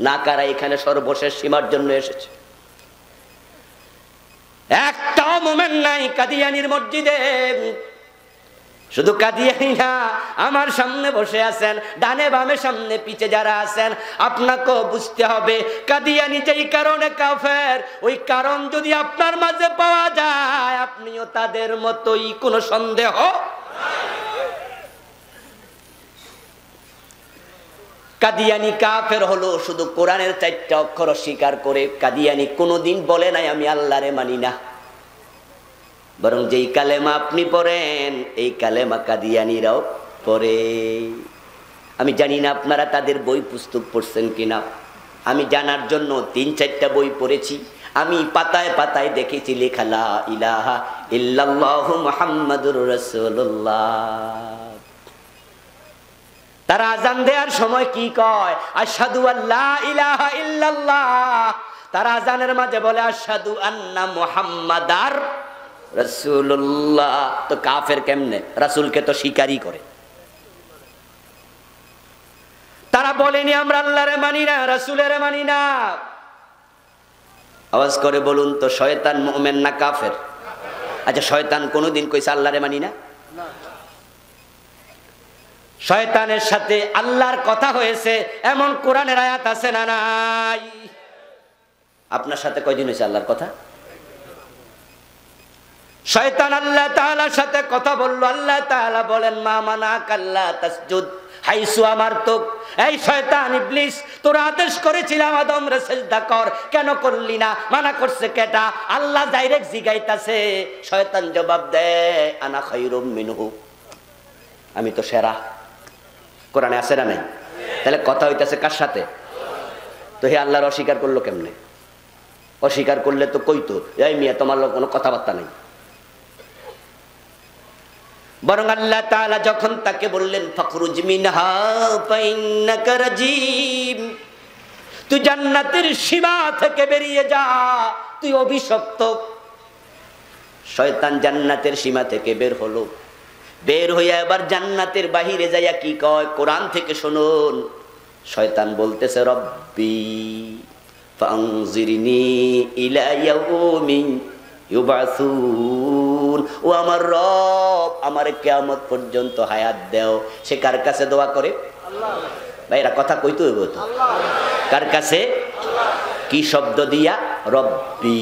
না কারা এখানে সর্বশেষ সীমার জন্য এসেছে, একটাও মুমিন নাই কাদিয়ানীর মসজিদে। শুধু কাদিয়ানী না, আমার সামনে বসে আছেন, ডানে বামে সামনে পিছে যারা আছেন, আপনাকেও বুঝতে হবে কাদিয়ানী যেই কারণে কাফের, ওই কারণ যদি আপনার মাঝে পাওয়া যায়, আপনিও তাদের মতোই, কোনো সন্দেহ। কাদিয়ানী কাফের হলো শুধু কোরআনের 4টা অক্ষর স্বীকার করে। কাদিয়ানী কোনোদিন বলে নাই আমি আল্লাহরে মানি না, বরং যেই কালেমা আপনি পড়েন এই কালেমা কাদিয়ানীরাও পড়ে। আমি জানি না আপনারা তাদের বই পুস্তক পড়ছেন কিনা, আমি জানার জন্য 3-4টা বই পড়েছি। আমি পাতায় পাতায় দেখেছি লেখা লা ইলাহা ইল্লাল্লাহু মুহাম্মাদুর রাসূলুল্লাহ। তারা আযান দেওয়ার সময় কি কয়? আশহাদু আল্লা ইলাহা ইল্লাল্লাহ। তারা আযানের মাঝে বলে আশহাদু আন্না মুহাম্মাদার রাসূলুল্লাহ। তো কাফের কেমনে? রাসূলকে তো স্বীকারই করে। তারা বলেনি আমরা আল্লাহরে মানি না, রাসূলের মানি না। আওয়াজ করে বলুন তো, শয়তান মুমিন না কাফের? আচ্ছা, শয়তান কোনোদিন কইছে আল্লাহরে মানি না? শয়তানের সাথে আল্লাহর কথা হয়েছে এমন কোরআনের আয়াত আছে না নাই? আপনার সাথে কয়দিন হয়েছে আল্লাহর কথা? শয়তান আল্লাহ তাআলার সাথে কথা বলল, আল্লাহ তাআলা বলেন মা মানাকা আল্লা তাসজুদ হাইসু আমারতুক। এই শয়তান ইবলিস, তোরা আদেশ করেছিলাম আদমরে সিজদা কর, কেন করলি না? মানা করছে কেটা? আল্লাহ ডাইরেক্ট জিগাইতাছে। শয়তান জবাব দেয় আনা খায়রুম মিনহু, আমি তো সেরা। কোরআনে আছে না নাই? তাহলে কথা হইতাছে কার সাথে? তো হে আল্লাহর অস্বীকার করলো কেমনে? অস্বীকার করলে তো কইতো এই মিয়া তোমার লোক কোনো কথাবার্তা নাই। বরং আল্লাহ তাআলা যখন তাকে বললেন ফাখরুজ মিনহা ফাইন্নাকা রাজিম, তুই জান্নাতের সীমা থেকে বেরিয়ে যা, তুই অভিশপ্ত। শয়তান জান্নাতের সীমা থেকে বের হলো, বের হইয়া এবার জান্নাতের বাহিরে যাইয়া কি কয়? কোরআন থেকে শুনুন, শয়তান বলতেছে রব্বি ফানজিরনি ইলা ইয়াউমি ইউবাসুন, ও আমার রব আমার কিয়ামত পর্যন্ত হায়াত দাও। সে কার কাছে দোয়া করে? আল্লাহ। ভাই এরা কথা কইতে হইব তো, কার কাছে? কি শব্দ দিয়া? রব্বি।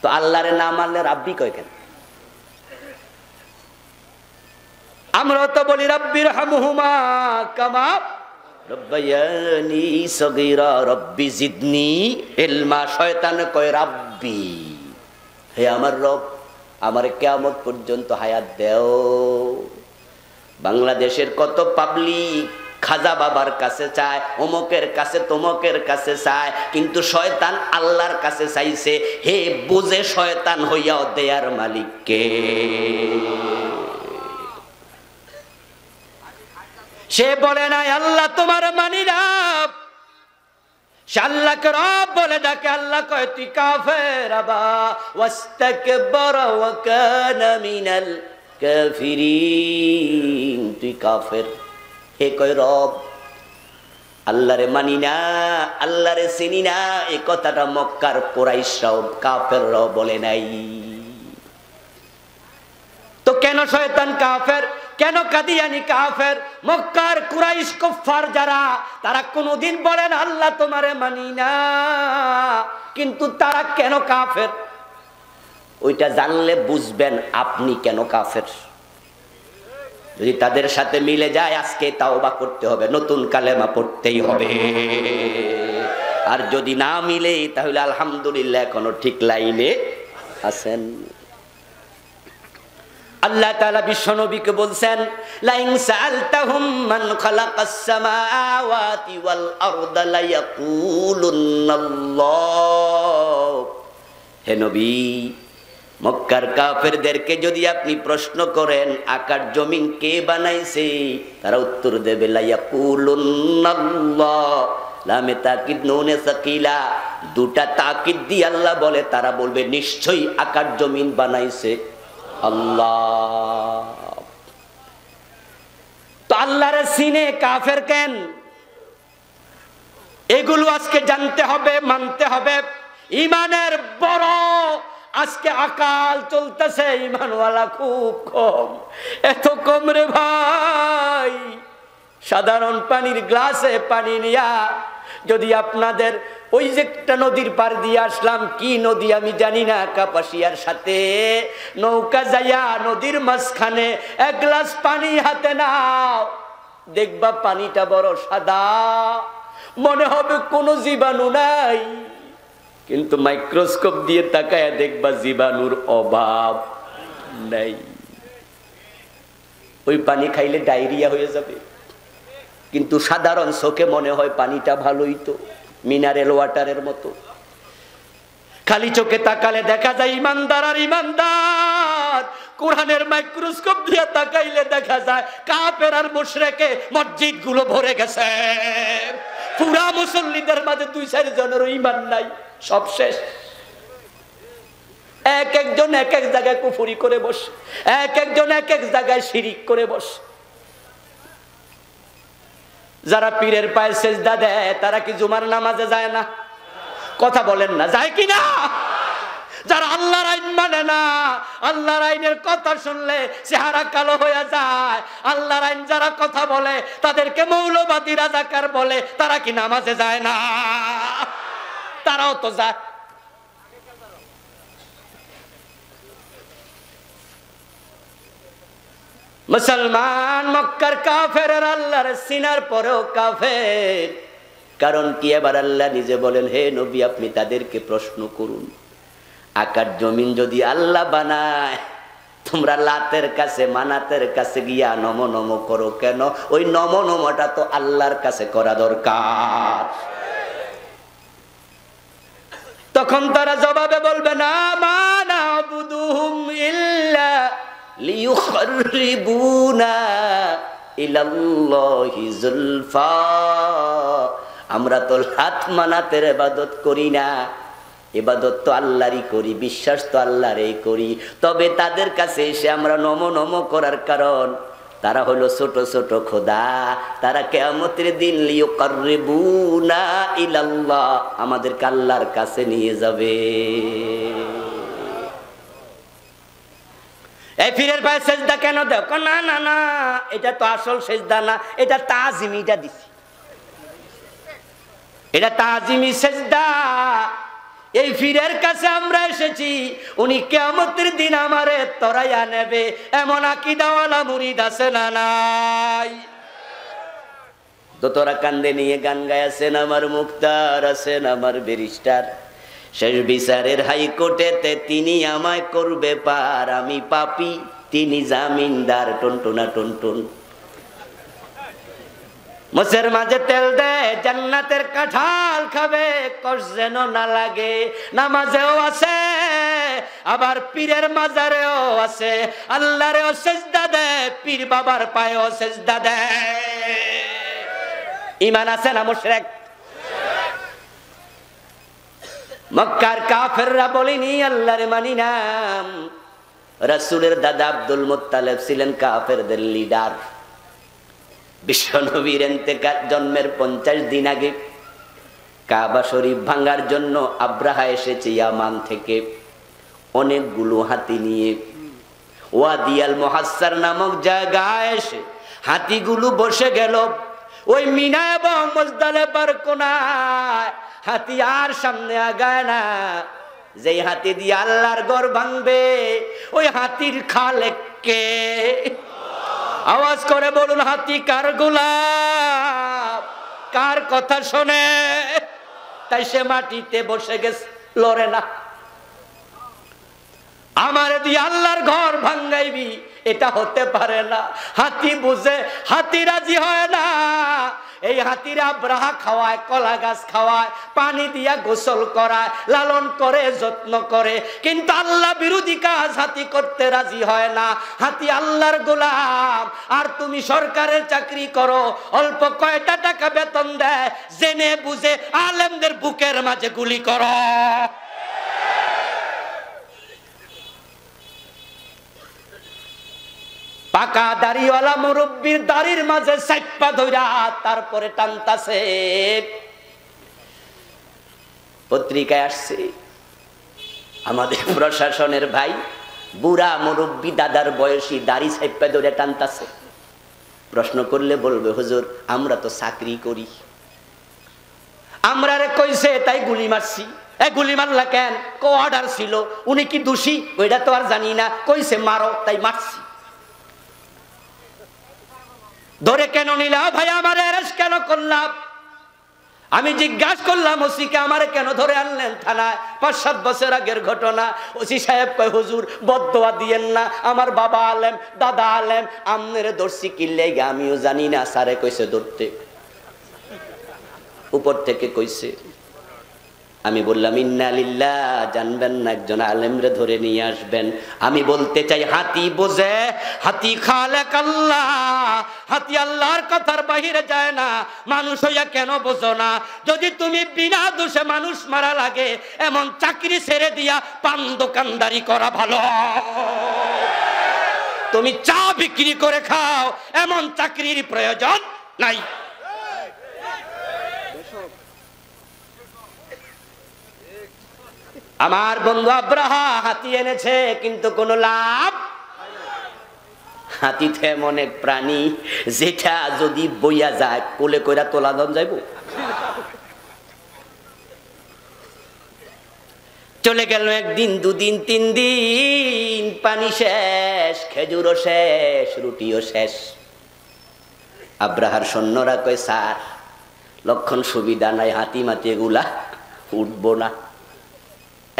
তো আল্লাহরে না মানলে রাব্বি কয় কেন? আমরা তো বলি রব্বির হামহুমা কামা রব্বায়ানি সগীরা রব্বি জিদনি ইলমা। শয়তান কয় রাব্বি, হে আমার রব আমারে কিয়ামত পর্যন্ত হায়াত দাও। বাংলাদেশের কত পাবলিক খাজা বাবার কাছে চায়, অমুকের কাছে তমুকের কাছে চায়, কিন্তু শয়তান আল্লাহর কাছে চাইছে। হে বুঝে শয়তান হইয়াও দেয়ার মালিক কে? সে বলে নাই আল্লাহ তোমার মানি না, সে আল্লাহকে রব বলে ডাকে। আল্লাহ কয় তুই কাফের আবা ওয়াস্তাকবারা ওয়া কানা মিনাল কাফিরিন, তুই কাফের। হে কয় রব আল্লাহরে মানি না, আল্লাহরে চিনি না, এই কথাটা মক্কার কুরাইশরাও কাফেররাও বলে নাই। তো কেন শয়তান কাফের? কেন কাদিয়ানী কাফের? মক্কার কুরাইশ কুফার যারা, তারা কোনোদিন বলেন আল্লাহ তোমারে মানি না, কিন্তু তারা কেন কাফের ওইটা জানলে বুঝবেন আপনি কেন কাফের। যদি তাদের সাথে মিলে যায় আজকে তাওবা করতে হবে, নতুন কালেমা পড়তেই হবে। আর যদি না মিলে তাহলে আলহামদুলিল্লাহ এখনো ঠিক লাইনে আছেন। আল্লাহ তাআলা বিশ্বনবীকে বলছেন লাইন সাআলতাহুম মান খালাকাস সামাওয়াতি ওয়াল আরদা লায়াকুলুন্নাল্লাহ। হে নবী, মক্কার কাফেরদেরকে যদি আপনি প্রশ্ন করেন আকাশ জমিন কে বানাইছে, তারা উত্তর দেবে লায়াকুলুন্নাল্লাহ। লামে তাকিদ নুনে সাকিলা, দুটা তাকিদ দিয়ে আল্লাহ বলে, তারা বলবে নিশ্চয়ই আকাশ জমিন বানাইছে আল্লাহ। তো আল্লাহর সিনে কাফের কেন? এগুলো আজকে জানতে হবে, মানতে হবে। ইমানের বড় আজকে আকাল চলতেছে, ইমানওয়ালা খুব কম। এত কম রে ভাই, সাধারণ পানির গ্লাসে পানি নিয়া যদি আপনাদের ওই যে একটা নদীর পার দিয়ে আসলাম, কি নদী আমি জানি না, কাপাসিয়ার সাথে নৌকা যাইয়া নদীর মাঝখানে এক গ্লাস পানি হাতে নাও, দেখবা পানিটা বড় সাদা, মনে হবে কোনো জীবাণু নাই, কিন্তু মাইক্রোস্কোপ দিয়ে তাকায়া দেখবা জীবাণুর অভাব নাই। ওই পানি খাইলে ডায়রিয়া হয়ে যাবে, কিন্তু সাধারণ চোখে মনে হয় পানিটা ভালোই, তো মিনারেল ওয়াটারের মতো। খালি চোখে তাকালে দেখা যায় ইমানদার আর ইমানদার, কোরআনের মাইক্রোস্কোপ দিয়ে তাকাইলে দেখা যায় কাফের আর মুশরিকে মসজিদ গুলো ভরে গেছে। পুরা মুসল্লিদের মাঝে 2-4 জনের ঈমান নাই, সব শেষ। এক একজন এক এক জায়গায় কুফরি করে বসে, এক একজন এক এক জায়গায় শিরিক করে বসে। যারা পীরের পায়ে সেজদা দেয় তারা কি জুমার নামাজে যায় না? কথা বলেন না, যায় কি না? যারা আল্লাহর আইন মানে না, আল্লাহর আইনের কথা শুনলে চেহারা কালো হয়ে যায়, আল্লাহর আইন যারা কথা বলে তাদেরকে মৌলবাদী রাজাকার বলে, তারা কি নামাজে যায় না? তারাও তো যায়। মুসলমান মক্কার কাফের আর আল্লাহর সিনার পরেও কাফের। কারণ কি? এবার আল্লাহ নিজে বলেন, হে নবী আপনি তাদেরকে প্রশ্ন করুন, আকাশ জমিন যদি আল্লাহ বানায়, তোমরা লাতের কাছে মানাতের কাছে গিয়া নম নম করো কেন? ওই নম নমটা তো আল্লাহর কাছে করা দরকার। তখন তারা জবাবে বলবে না, মা নাবুদুহুম ইল্লা লিয়ুকাররিবুনা ইলাল্লাহি যুলফা। আমরা তো লাত মানাতের ইবাদত করি না, ইবাদত তো আল্লাহরই করি, বিশ্বাস তো আল্লাহরই করি। তবে তাদের কাছে এসে আমরা নম নম করার কারণ তারা হলো ছোট ছোট খোদা, তারা কিয়ামতের দিন লিয়ুকাররিবুনা ইলাল্লাহ, আমাদেরকে আল্লাহর কাছে নিয়ে যাবে। এই পীরের পায়ে সেজদা কেন দাও? না না না, এটা তো আসল সেজদা না, এটা তাজিমিটা দিছি, এটা তাজিমি সেজদা। এই পীরের কাছে আমরা এসেছি, উনি কিয়ামতের দিন আমারে তরাইয়া নেবে, এমন আকীদাওয়ালা মুরিদ আছে না নাই? দোতরা কান্দে নিয়ে গান গাইছেন আমার মুক্তার, আছেন আমার ব্যারিস্টার। শেষ বিচারের হাইকোর্টেতে তিনি আমায় করবে পার, আমি পাপী তিনি জামিনদার। টুনটুনা টুনটুন। মোষের মাঝে তেল দে, জান্নাতের কাঁঠাল খাবে, কষ্ট যেন না লাগে। নামাজেও আছে, আবার পীরের মাজারেও আছে, আল্লাহরেও সেজদা দে, পীর বাবার পায়েও সেজদা দে। ঈমান আছে না মুশরিক? মক্কার কাফেররা বলেনি আল্লাহরে মানি না। রাসূলের দাদা আব্দুল মুত্তালিব ছিলেন কাফেরদের লিডার। বিশ্বনবীর ইন্তেকাল জন্মের 50 দিন আগে কাবা শরীফ ভাঙার জন্য আব্রাহা এসেছে ইয়ামান থেকে অনেকগুলো হাতি নিয়ে। ওয়াদি আল মুহাসসার নামক জায়গায় এসে হাতিগুলো বসে গেল ওই মিনা এবং মুজদালিফার কোনায়। হাতি আর সামনে আগায় না। যেই হাতি দিয়ে আল্লাহর ঘর ভাঙবে ওই হাতির খালেক কে? আওয়াজ করে বলুন, হাতি কার গোলাম? কার কথা শোনে? তাই সে মাটিতে বসে গেছে, লড়ে না। আমার দিয়ে আল্লাহর ঘর ভাঙাইবি, এটা হতে পারে না। হাতি বুঝে, হাতি রাজি হয় না। এই হাতির আব্রাহা খাওয়ায়, কলা গাছ খাওয়ায়, পানি দিয়া গোসল করায়, লালন করে, যত্ন করে, কিন্তু আল্লাহ বিরোধী কাজ হাতি করতে রাজি হয় না। হাতি আল্লাহর গোলাম। আর তুমি সরকারের চাকরি করো, অল্প কয়টা টাকা বেতন দেয়, জেনে বুঝে আলেমদের বুকের মাঝে গুলি করো। পাকা দাড়িওয়ালা মুরব্বীর দাড়ির মাঝে সাইপা ধইরা তারপরে টানতাছে। পত্রিকায় আসছে আমাদের প্রশাসনের ভাই বুড়া মুরব্বী দাদার বয়সী দাড়ি সাইপা ধরে টানতাছে। প্রশ্ন করলে বলবে, হুজুর আমরা তো চাকরি করি, আমরা রে কইছে তাই গুলি মারছি। গুলি মারলা কেন? কো অর্ডার ছিল। উনি কি দোষী? ওইটা তো আর জানি না, কইছে মারো তাই মারছি। ধরে কেন নিলা ভাই? আমার অ্যারেস্ট কেন করলাম? আমি জিজ্ঞাসা করলাম ওসিকে, আমার কেন ধরে আনলেন থানায়? ৫-৭ বছর আগের ঘটনা। ওসি সাহেব কয়, হুজুর বদদোয়া দিয়েন না, আমার বাবা আলেম, দাদা আলেম, আমনের দর্শি কিনলে আমিও জানি না। স্যারে কইছে ধরতে, উপর থেকে কইছে। আমি বললাম ইন্না লিল্লাহ, জানবেন না একজন আলেমরে ধরে নিয়ে আসবেন। আমি বলতে চাই, হাতি বোঝে, হাতি খালেক আল্লাহ, হাতি আল্লাহর কথার বাহিরে যায় না। মানুষ হইয়া কেন বোঝো না? যদি তুমি বিনা দোষে মানুষ মারা লাগে, এমন চাকরি ছেড়ে দিয়া পান দোকানদারি করা ভালো। তুমি চা বিক্রি করে খাও, এমন চাকরির প্রয়োজন নাই। আমার বন্ধু আব্রাহা হাতি এনেছে, কিন্তু কোনো লাভ। হাতিতে এমন এক প্রাণী যেটা যদি বইয়া যায়, কোলে কইরা তোলা দন যাইব। চলে গেল একদিন, দুদিন, 3 দিন, পানি শেষ, খেজুরও শেষ, রুটিও শেষ। আব্রাহার সৈন্যরা কয়, স্যার লক্ষণ সুবিধা নাই, হাতি মাতি এগুলা উঠবো না।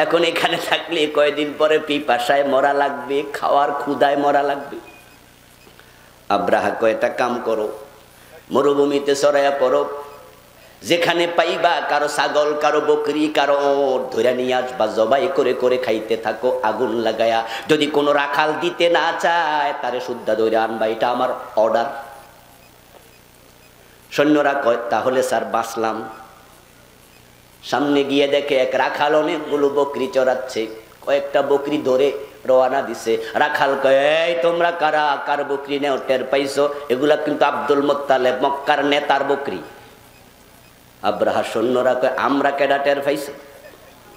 এখন এখানে থাকলে কয়দিন পরে পিপাসায় মরা লাগবে, খাওয়ার ক্ষুধায় মরা লাগবে। আব্রাহা কয়, একটা কাম করো, মরুভূমিতে চড়াইয়া পড়ো, যেখানে পাইবা কারো ছাগল, কারো বকরি, কারো ওট ধরে নিয়ে আসবা, জবাই করে করে খাইতে থাকো আগুন লাগায়া। যদি কোনো রাখাল দিতে না চায়, তারে শুদ্ধা ধরে আনবা, এটা আমার অর্ডার। সৈন্যরা কয়, তাহলে স্যার বাঁচলাম। সামনে গিয়ে দেখে এক রাখাল অনেকগুলো বকরি চড়াচ্ছে, কয়েকটা বকরি ধরে রওনা দিছে। রাখাল কয়, এই তোমরা কারা, কার বকরি নেও, টের পাইছো? এগুলা কিন্তু আব্দুল মুত্তালিব মক্কার নেতার বকরি। আব্রাহার সৈন্যরা কয়, আমরা কেডা টের পাইছো?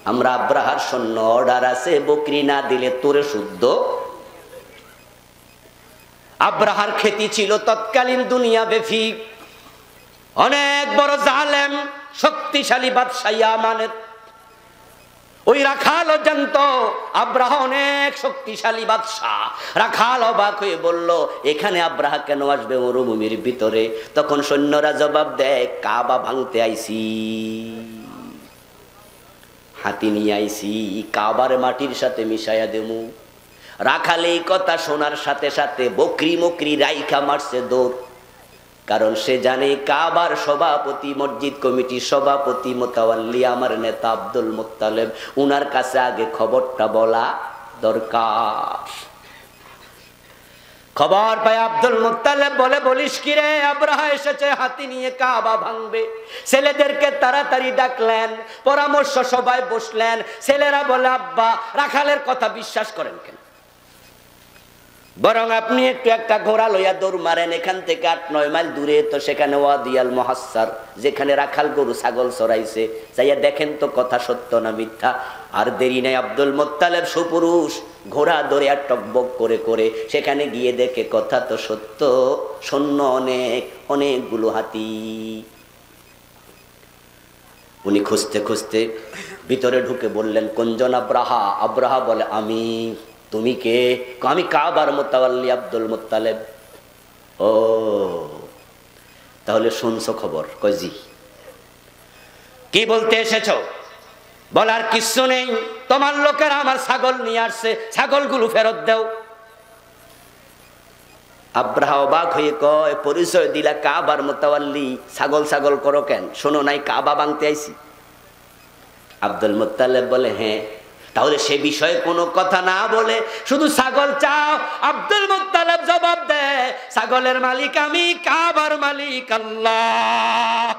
আমরা আব্রাহার সৈন্য, অর্ডার আছে, বকরি না দিলে তোরে শুদ্ধ। আব্রাহার খ্যাতি ছিল তৎকালীন দুনিয়া ব্যাপী, অনেক বড় জালেম, শক্তিশালী বাদশাহ ইয়ামানের। ওই রাখালও জানতো আব্রাহা অনেক শক্তিশালী বাদশাহ। রাখাল অবাক হয়ে বলল, এখানে আব্রাহা কেন আসবে মরুভূমির ভিতরে? তখন সৈন্যরা জবাব দেয়, কাবা ভাঙতে আইছি, হাতি নিয়ে আইছি, কাবার মাটির সাথে মিশাইয়া দেমু। রাখাল এই কথা শোনার সাথে সাথে বকরি মকরি রাইখা মারছে দৌড়। কারণ সে জানে কাবার সভাপতি, মসজিদ কমিটির সভাপতি, মোতাওয়াল্লি আমার নেতা আব্দুল মুত্তালিব, উনার কাছে আগে খবরটা বলা দরকার। খবর পায় আব্দুল মুত্তালিব বলে, বলিস কি রে, আব্রাহা এসেছে হাতি নিয়ে, কাবা ভাঙবে। ছেলেদেরকে তাড়াতাড়ি ডাকলেন, পরামর্শ সবাই বসলেন। ছেলেরা বলে, আব্বা রাখালের কথা বিশ্বাস করেন কেন? বরং আপনি একটু একটা ঘোড়া লইয়া দৌড় মারেন, এখান থেকে 8-9 মাইল দূরে তো সেখানে ওয়াদিয়াল মুহাসসার, যেখানে রাখাল গরু ছাগল চড়াইছে, যাইয়া দেখেন তো কথা সত্য না মিথ্যা। আর দেরি নাই, আব্দুল মুত্তালিব সুপুরুষ, ঘোড়া ধরে আর টকবক করে করে সেখানে গিয়ে দেখে কথা তো সত্য, সৈন্য অনেক, অনেকগুলো হাতি। উনি খুঁজতে খুঁজতে ভিতরে ঢুকে বললেন, কোনজন আব্রাহা? আব্রাহা বলে, আমি। তুমি কে? আমি কাবার মুতাওয়াল্লি আব্দুল মুত্তালিব। ও, তাহলে শুনছো খবর? কই জি। কি বলতে এসেছো? বলার কিচ্ছু নেই, তোমার লোকেরা আমার ছাগল নিয়ে আসছে, ছাগলগুলো ফেরত দাও। আব্রাহা অবাক হয়ে কয়, পরিচয় দিলা কাবার মুতাওয়াল্লি, ছাগল ছাগল করো কেন? শোনো নাই কাবা ভাঙতে আইছি? আব্দুল মুত্তালিব বলে, হ্যাঁ। তাহলে সে বিষয়ে কোনো কথা না বলে শুধু ছাগল চাও? আব্দুল মুত্তালিব জবাব দেয়, ছাগলের মালিক আমি, কাবার মালিক আল্লাহ।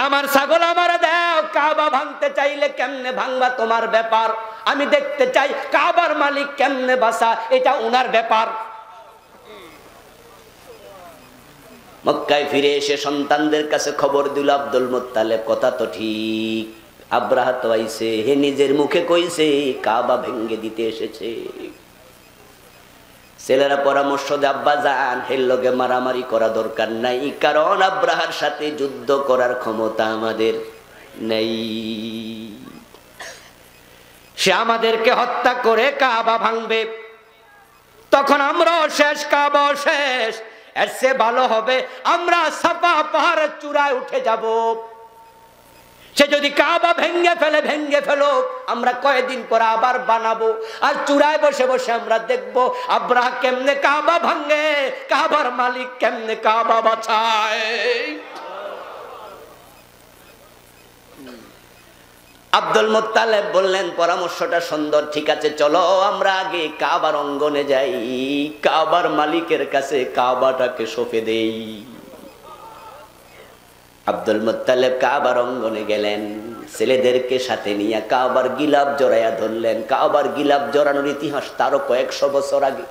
আমার ছাগল আমার দাও। কাবা ভাঙতে চাইলে কেমনে ভাঙবা তোমার ব্যাপার, আমি দেখতে চাই কাবার মালিক কেমনে বাসা, এটা উনার ব্যাপার। মক্কায় ফিরে এসে সন্তানদের কাছে খবর দিল আব্দুল মুত্তালিব, কথা তো ঠিক, আব্রাহা তো আইছে, হে নিজের মুখে কইছে কাবা ভেঙ্গে দিতে এসেছে। ছেলেরা পরামর্শ দেয়, আব্বা জান, এর লগে মারামারি করা দরকার নাই, কারণ আব্রাহার সাথে যুদ্ধ করার ক্ষমতা আমাদের নেই। সে আমাদেরকে হত্যা করে কাবা ভাঙবে, তখন আমরাও শেষ, কাবাও শেষ। এর চেয়ে ভালো হবে আমরা সাফা পাহাড়ের চূড়ায় উঠে যাব। সে যদি কাবা ভেঙ্গে ফেলে, ভেঙ্গে ফেলো, আমরা কয়েকদিন পর আবার বানাবো, আর চূড়ায় বসে বসে আমরা দেখবো আব্রাহা কেমনে কাবা ভাঙে, কাবার মালিক কেমনে কাবা বাঁচায়। আব্দুল মুত্তালিব বললেন, পরামর্শটা সুন্দর, ঠিক আছে, চলো আমরা আগে কাবার অঙ্গনে যাই, কাবার মালিকের কাছে কাবাটাকে সঁপে দেই। আব্দুল মুত্তালিব কাবার অঙ্গনে গেলেন, ছেলেদেরকে সাথে নিয়ে কাবার গিলাফ জড়াইয়া ধরলেন। কাবার গিলাফ জড়ানোর ইতিহাস তারও কয়েকশো বছর আগে।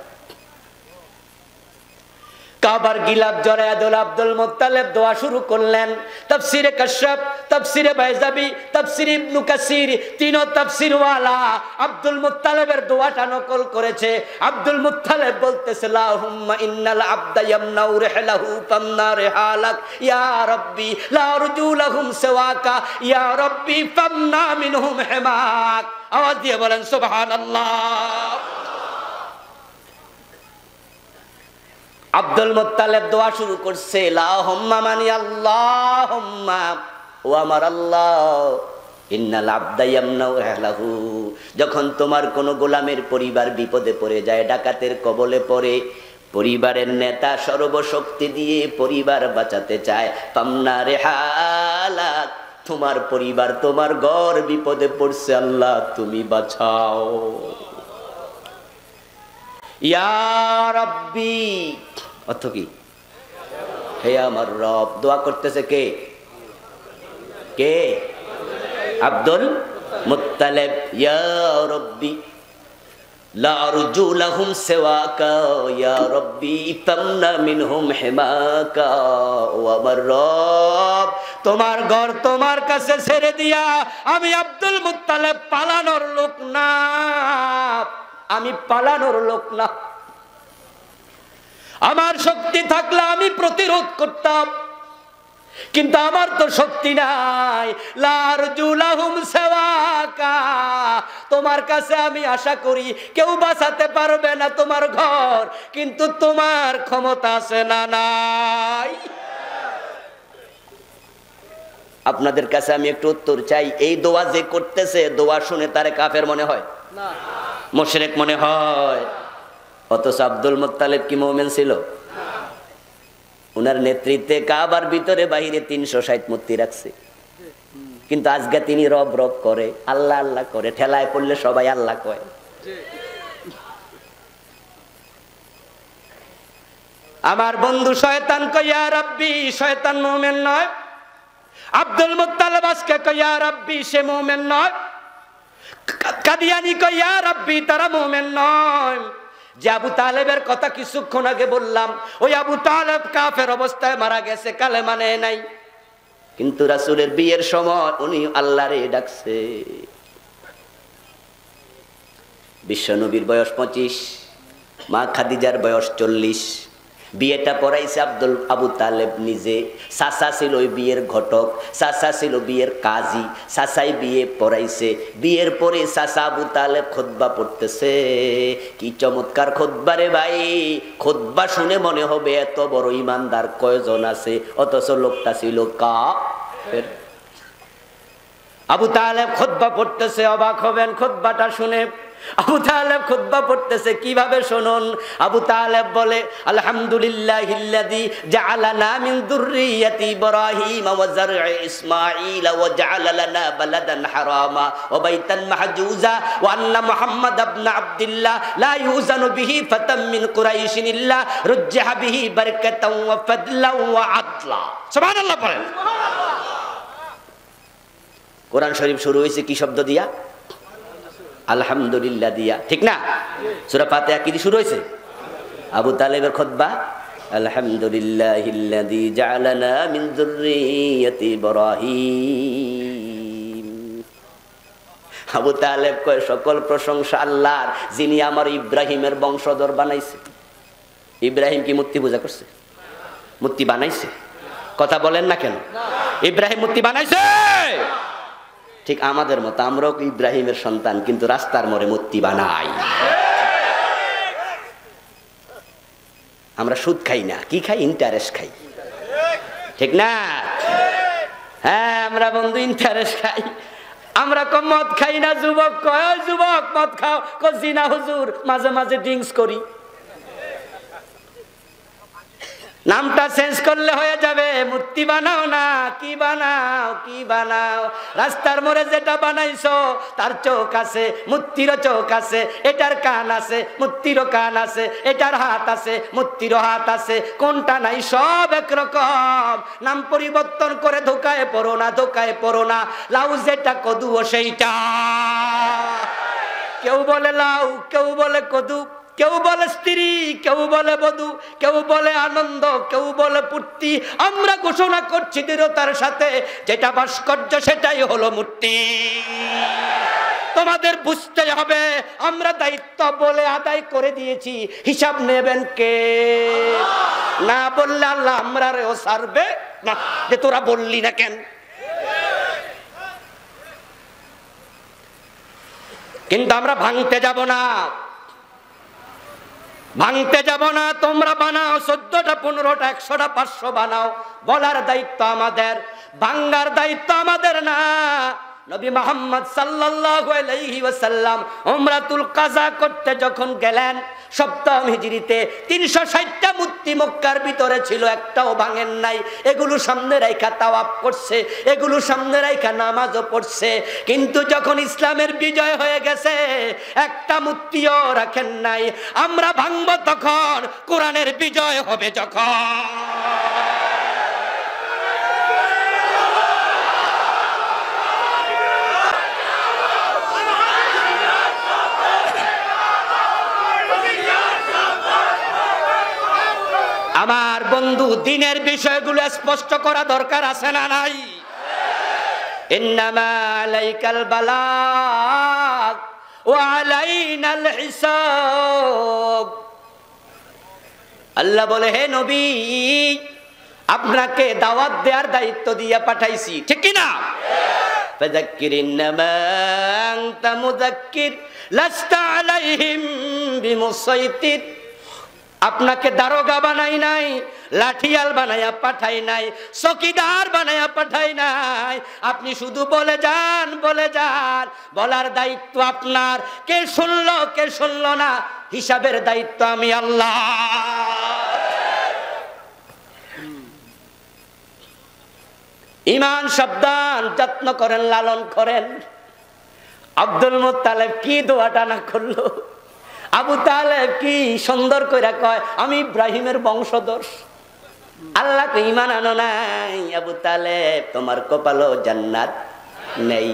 কাবার গিলাফ জড়াইয়া ধরে আব্দুল মুত্তালিব দোয়া শুরু করলেন। তাফসিরে কাশফ, তাফসিরে বাইজাবি, তাফসিরে ইবনে কাসির, তিনও তাফসির ওয়ালা আব্দুল মুত্তালিবের দোয়াটা নকল করেছে। আব্দুল মুত্তালিব বলতেছে, আল্লাহুম্মা ইন্নাল আবদা ইয়ামনাউ রিহলাহু ফামনা রিহালাক ইয়া রাব্বি লা আরজু লাহুম সিওয়াকা ইয়া রাব্বি ফামনা মিনহুম হিমাক। আওয়াজ দিয়ে বলেন সুবহানাল্লাহ। আব্দুল মুত্তালিব দোয়া শুরু করছে, আল্লাহুম্মা মানি আল্লাহুম্মা, ও আমার আল্লাহ, ইন্নাল আবদা ইয়ামনাউ আহলাহু, যখন তোমার কোন গোলামের পরিবার বিপদে পড়ে যায়, ডাকাতের কবলে পড়ে, পরিবারের নেতা সর্বশক্তি দিয়ে পরিবার বাঁচাতে চায়, পামনা রেহালাক, তোমার পরিবার, তোমার ঘর বিপদে পড়ছে, আল্লাহ তুমি বাঁচাও। ইয়া রাব্বি, অর্থ কি? হে আমার রব। দোয়া করতেছে কে? কে? Abdul Muttalib. ইয়া রাব্বি লা আরজু লাহুম সিওয়াকা ইয়া রাব্বি ফামনা মিনহুম হিমাকা, ও আমার রব, তোমার ঘর তোমার কাছে ছেড়ে দিয়া আমি আব্দুল মুত্তালিব পালানোর লোক না, আমি পালানোর লোক না। আমার শক্তি থাকলে আমি প্রতিরোধ করতাম, কিন্তু আমার তো শক্তি নাই। লারজুলাহুম সাওয়াকা, তোমার কাছে আমি আশা করি কেউ বাঁচাতে পারবে না তোমার ঘর, কিন্তু তোমার ক্ষমতা আছে না নাই? আপনাদের কাছে আমি একটু উত্তর চাই, এই দোয়া যে করতেছে, দোয়া শুনে তারে কাফের মনে হয় না, মুশরিক মনে হয়? অথচ আব্দুল মুত্তালিব কি মুমিন ছিল? উনার নেতৃত্বে কাবার ভিতরে বাহিরে 360 মূর্তি রাখছে, কিন্তু আজকে তিনি রব রব করে, আল্লাহ আল্লাহ করে, ঠেলায় পড়লে সবাই আল্লাহ কয়। আমার বন্ধু শয়তান কয় ইয়া রাব্বি, শয়তান মুমিন নয়। আব্দুল মুত্তালিব আজকে কয় ইয়া রাব্বি, সে মুমিন নয়। কাদিয়ানি কয় ইয়া রাব্বি, তারা মুমিন নয়। যে আবু তালেবের কথা কিছুক্ষণ আগে বললাম, ওই আবু তালেব কাফের অবস্থায় মারা গেছে, কালেমা নেয় নাই, কিন্তু রাসূলের বিয়ের সময় উনি আল্লাহরে ডাকছে। বিশ্বনবীর বয়স 25, মা খাদিজার বয়স 40, বিয়েটা পড়াইছে আবু তালেব নিজে। চাচা ছিল ওই বিয়ের ঘটক, চাচা ছিল বিয়ের কাজী, চাচাই বিয়ে পড়াইছে। বিয়ের পরে চাচা আবু তালেব খুতবা পড়তেছে। কি চমৎকার খুতবা রে ভাই! খুতবা শুনে মনে হবে এত বড় ইমানদার কয়জন আছে, অথচ লোকটা ছিল কাফের। আবু তালেব খুতবা পড়তেছে, অবাক হবেন খুতবাটা শুনে। আবু তালেব খুতবা পড়তেছে, কিভাবে শুনুন। আবু তালেব বলে, আলহামদুলিল্লাহিল্লাযী জাআলানা মিন যুররিয়্যাতি ইব্রাহিম ওয়া যার'i ইসমাঈল ওয়া জাআলা লানা বালাদান হারামা ওয়া বাইতান মাহজুজা ওয়া আন্না মুহাম্মাদ ইবনে আবদুল্লাহ লা ইউযানু বিহি ফাতাম মিন কুরাইশিন ইল্লা রুজ্জিহা বিহি বারাকাতান ওয়া ফাদলান ওয়া আদলা। সুবহানাল্লাহ পড়েন। কোরআন শরীফ শুরু হয়েছে কি শব্দ দিয়া? আলহামদুলিল্লাহ দিয়া, ঠিক না? সূরা ফাতিহা কি দিয়ে শুরু হয়েছে? আবু তালেবের খুতবা আলহামদুলিল্লাহিল্লাযী জাআলানা মিন যুররিয়্যাতি ইব্রাহিম। আবু তালেব কয়, সকল প্রশংসা আল্লাহর, যিনি আমার ইব্রাহিমের বংশধর বানাইছে। ইব্রাহিম কি মূর্তি পূজা করছে? মূর্তি বানাইছে? কথা বলেন না কেন? ইব্রাহিম মূর্তি বানাইছে? ঠিক আমাদের মতো আমরাও ইব্রাহিমের সন্তান, কিন্তু রাস্তার মোড়ে মূর্তি বানাই। আমরা সুদ খাই না, কি খাই? ইন্টারেস্ট খাই, ঠিক না? হ্যাঁ, আমরা বন্ধু ইন্টারেস্ট খাই। আমরা কম মদ খাই না। যুবক কয়, যুবক মদ খাও, কজি না হুজুর, মাঝে মাঝে ড্রিঙ্কস করি। নামটা চেঞ্জ করলে হয়ে যাবে। মূর্তি বানাও না, কি বানাও, কি বানাও? রাস্তার মোড়ে যেটা বানাইছো তার চোখ আছে, মূর্তিরও চোখ আছে। এটার কান আছে, মূর্তিরও কান আছে। এটার হাত আছে, মূর্তিরও হাত আছে। কোনটা নাই? সব একরকম। নাম পরিবর্তন করে ধোকায় পড়ো না, ধোকায় পড়ো না। লাউ যেটা, কদুও সেইটা। কেউ বলে লাউ, কেউ বলে কদু, কেউ বলে স্ত্রী, কেউ বলে বধূ, কেউ বলে আনন্দ, কেউ বলে পূর্তি। আমরা ঘোষণা করছি দৃঢ়তার সাথে, যেটা ভাস্কর্য সেটাই হলো মূর্তি। তোমাদের বুঝতে হবে, আমরা দায়িত্ব বলে আদায় করে দিয়েছি, হিসাব নেবেন কে? না বললে আল্লাহ আমরাও ছাড়বে না, যে তোরা বললি না কেন। কিন্তু আমরা ভাঙতে যাব না, ভাঙতে যাব না। তোমরা বানাও 14টা 15টা 100টা 500 বানাও, বলার দায়িত্ব আমাদের, ভাঙ্গার দায়িত্ব আমাদের না। নবী মুহাম্মদ সাল্লাল্লাহু আলাইহি ওয়াসাল্লাম উমরাতুল কাজা করতে যখন গেলেন সপ্তম হিজরিতে, 360টা মূর্তি মক্কার ভিতরে ছিল, একটাও ভাঙেন নাই। এগুলো সামনে রাইখা তাওয়াফ করছে, এগুলো সামনে রাইখা নামাজও পড়ছে। কিন্তু যখন ইসলামের বিজয় হয়ে গেছে, একটা মূর্তিও রাখেন নাই। আমরা ভাঙবো তখন কোরআনের বিজয় হবে যখন। আমার বন্ধু, দিনের বিষয়গুলো স্পষ্ট করা দরকার আছে না নাই? ইন্নামা আলাইকাল বালাগ ওয়া আলাইনাল হিসাব। আল্লাহ বলে, হে নবী, আপনাকে দাওয়াত দেওয়ার দায়িত্ব দিয়ে পাঠাইছি, ঠিক কি না? ফাযাক্কির ইন্নামা আনতা মুযাক্কির লাস্তা আলাইহিম বিমুসাইতির। আপনাকে দারোগা বানাই নাই, লাঠিয়াল বানাইয়া পাঠাই নাই, চকিদার বানাইয়া পাঠাই নাই। আপনি শুধু বলে যান, বলে যান। বলার দায়িত্ব আপনার। কে শুনলো, কে শুনলো না, হিসাবের দায়িত্ব আমি আল্লাহ। ঈমান সাবধান, যত্ন করেন, লালন করেন। আব্দুল মুত্তালিব কি দোয়াটা না করলো! আবু তালেব কি সুন্দর কইরা কয়, আমি ইব্রাহিমের বংশধর। আল্লাহ তো ঈমান আনো নাই, আবু তালেব তোমার কপালও জান্নাত নেই।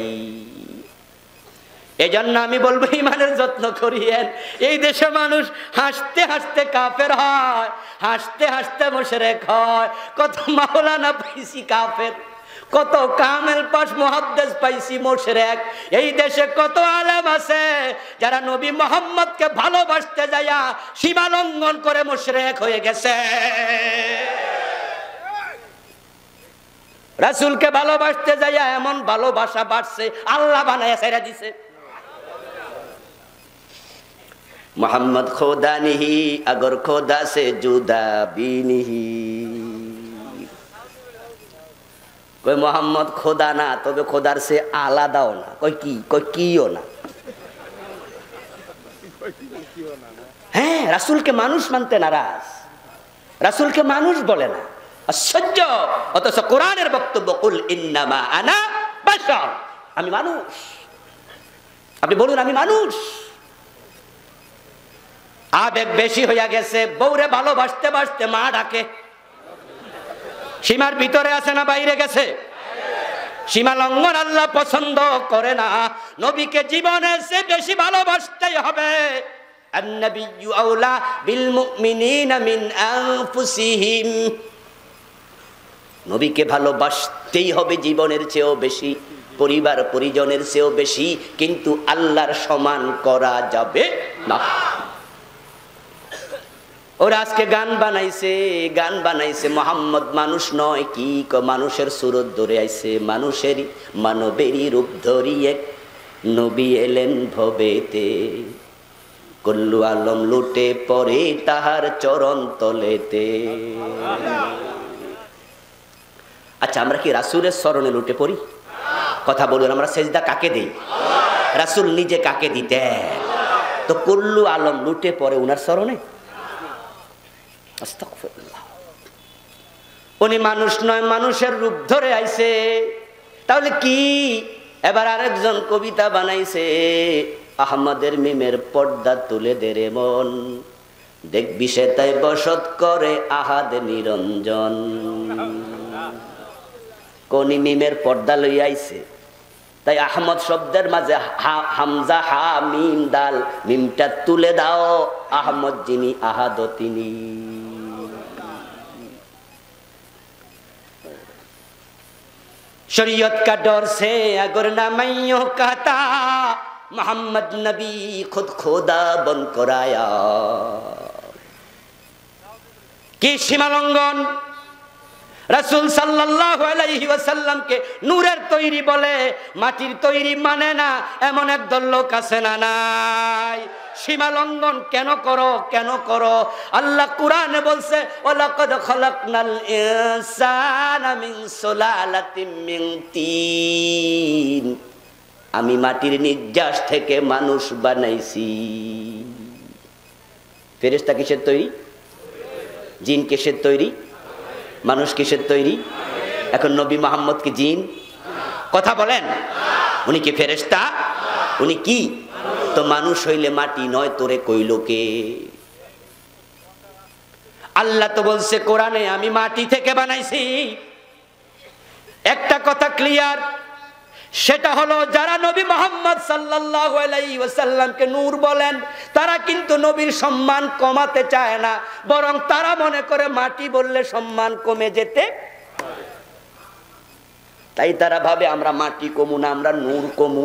এজন্য আমি বলবো, ঈমানের যত্ন করিয়েন। এই দেশে মানুষ হাসতে হাসতে কাফের হয়, হাসতে হাসতে মুশরিক হয়। কত মাওলানা পাইছি কাফের, কত কামেল পাশ মুহাদ্দিস পাইছি মুশরিক। এই দেশে কত আলেম আছে যারা নবী মুহাম্মদকে ভালোবাসতে যায়া সীমা লঙ্ঘন করে মুশরিক হয়ে গেছে। রাসূলকে ভালোবাসতে যায়া এমন ভালোবাসা বাড়ছে আল্লাহ বানায়া ছেড়ে দিছে। मोहम्मद खुदा नहीं अगर खुदा से जुदा भी नहीं। कोई मोहम्मद खुदा ना तबे खुदार से आलादाও না। कोई কিও না। হ্যাঁ, রাসূলকে মানুষ মানতে নারাজ, রাসূলকে মানুষ বলে না। আশ্চর্য! অথচ কোরআনের বক্তব্য কুল ইন্নামা আনা বাশার, আমি মানুষ। আপনি বলুন আমি মানুষ। আবেগ বেশি হইয়া গেছে, বউরে ভালোবাসতে বাসতে মা ডাকে। সীমার ভিতরে আছে না বাইরে গেছে? সীমা লঙ্ঘন আল্লাহ পছন্দ করে না। নবীকে জীবনের চেয়ে বেশি ভালোবাসতেই হবে। আন-নাবিয়্যু আওলা বিল মুমিনিনা মিন আনফুসিহিম। নবীকে ভালোবাসতেই হবে জীবনের চেয়েও বেশি, পরিবার পরিজনের চেয়েও বেশি, কিন্তু আল্লাহর সমান করা যাবে না। ওরা আজকে গান বানাইছে মোহাম্মদ মানুষ নয়, কি মানুষের সুরত ধরে আইছে, মানুষেরই মানবেরই রূপ ধরিয়ে নবী এলেন ভবেতে, কল্লু আলম লুটে পড়ে তাহার চরণ তলেতে। আচ্ছা, আমরা কি রাসূলের চরণে লুটে পড়ি? কথা বলুন, আমরা সেজদা কাকে দেই? রাসূল নিজে কাকে দিতেন? তো কল্লু আলম লুটে পড়ে উনার চরণে? আস্তাগফিরুল্লাহ। উনি মানুষ নয়, মানুষের রূপ ধরে আইছে। তাহলে কি? এবার আরেকজন কবিতা বানাইছে, আহমদের মিমের পর্দা তুলে দে রে মন, দেখবি সে তাই বসত করে আহাদ নিরঞ্জন। কোন মিমের পর্দা লই আইছে, তাই আহমদ শব্দের মাঝে হামজা হা মিম দাল, মিমটা তুলে দাও, আহমদ যিনি আহাদ তিনি। शरीयत का डर से अगर ना मैयों कहता, मोहम्मद नबी खुद खुदा बन कर आया। की सीमा लंघन! রাসূল সাল্লাল্লাহু আলাইহি ওয়াসাল্লাম কে নূরের তৈরি বলে, মাটির তৈরি মানে না, এমন একদল লোক আছে না নাই? সীমা লঙ্ঘন কেন করো? আল্লাহ কুরআনে বলছে, ওয়ালাকাদ খালাকনাল ইনসানা মিন সুলালাতিন মিন তিন, আমি মাটির নির্যাস থেকে মানুষ বানাইছি। ফেরেশতা কিসের তৈরি? জিন কিসের তৈরি? মানুষ কিসের তৈরি? এখন নবী মুহাম্মদ কি জিন? কথা বলেন, উনি কি ফেরেশতা? উনি কি? তো মানুষ হইলে মাটি নয় তোরে কইল কে? আল্লাহ তো বলছে কোরআনে, আমি মাটি থেকে বানাইছি। একটা কথা ক্লিয়ার, সেটা হলো যারা নবী মুহাম্মদ সাল্লাল্লাহু আলাইহি ওয়াসাল্লামকে নূর বলেন, তারা কিন্তু নবীর সম্মান কমাতে চায় না, বরং তারা মনে করে মাটি বললে সম্মান কমে যেতে, তাই তারা ভাবে আমরা মাটি কমু না, আমরা নূর কমু।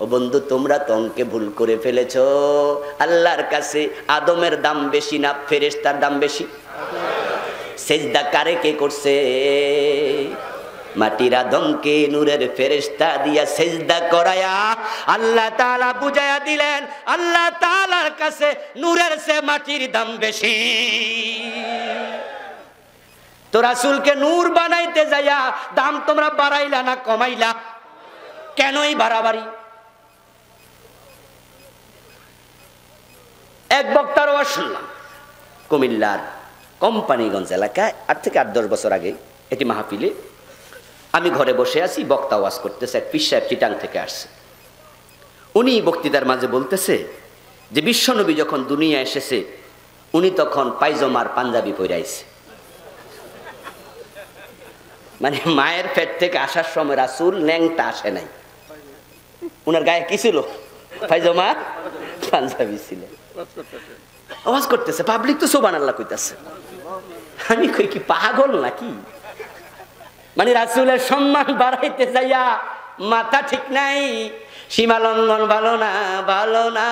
ও বন্ধু, তোমরা তো অঙ্কে ভুল করে ফেলেছ। আল্লাহর কাছে আদমের দাম বেশি না ফেরেশতার দাম বেশি? সেজদা কারে কে করছে? মাটির আদমকে নূরের ফেরেশতা দিয়া সেজদা করায়া আল্লাহ তাআলা বুঝায়া দিলেন, আল্লাহ তাআলার কাছে নূরের চেয়ে মাটির দাম বেশি। তো রাসূলকে নূর বানাইতে যাইয়া দাম তোমরা বাড়াইলা না কমাইলা? কেনই বাড়াবাড়ি? এক বক্তার ওয়াজ শুনলাম কুমিল্লার কোম্পানিগঞ্জ এলাকায়, 8 থেকে 10 বছর আগে। এটি মাহফিলে আমি ঘরে বসে আছি, বক্তা ওয়াজ করতেছে, এক পীর সাহেব চিটাং থেকে আসছে। উনি বক্তৃতার মাঝে বলতেছে যে বিশ্বনবী যখন দুনিয়া এসেছে, উনি তখন পায়জামার পাঞ্জাবি পরে আইছে। মানে মায়ের পেট থেকে আসার সময় রাসূল ন্যাংটা আসে নাই, উনার গায়ে কি ছিল? পায়জামা পাঞ্জাবি ছিল। আওয়াজ করতেছে, পাবলিক তো সুবহানাল্লাহ কইতাছে। আমি কই কি পাগল নাকি? মানে রাসূলের সম্মান বাড়াইতে যাইয়া মাথা ঠিক নাই, সীমা লঙ্ঘন ভালো না, ভালো না।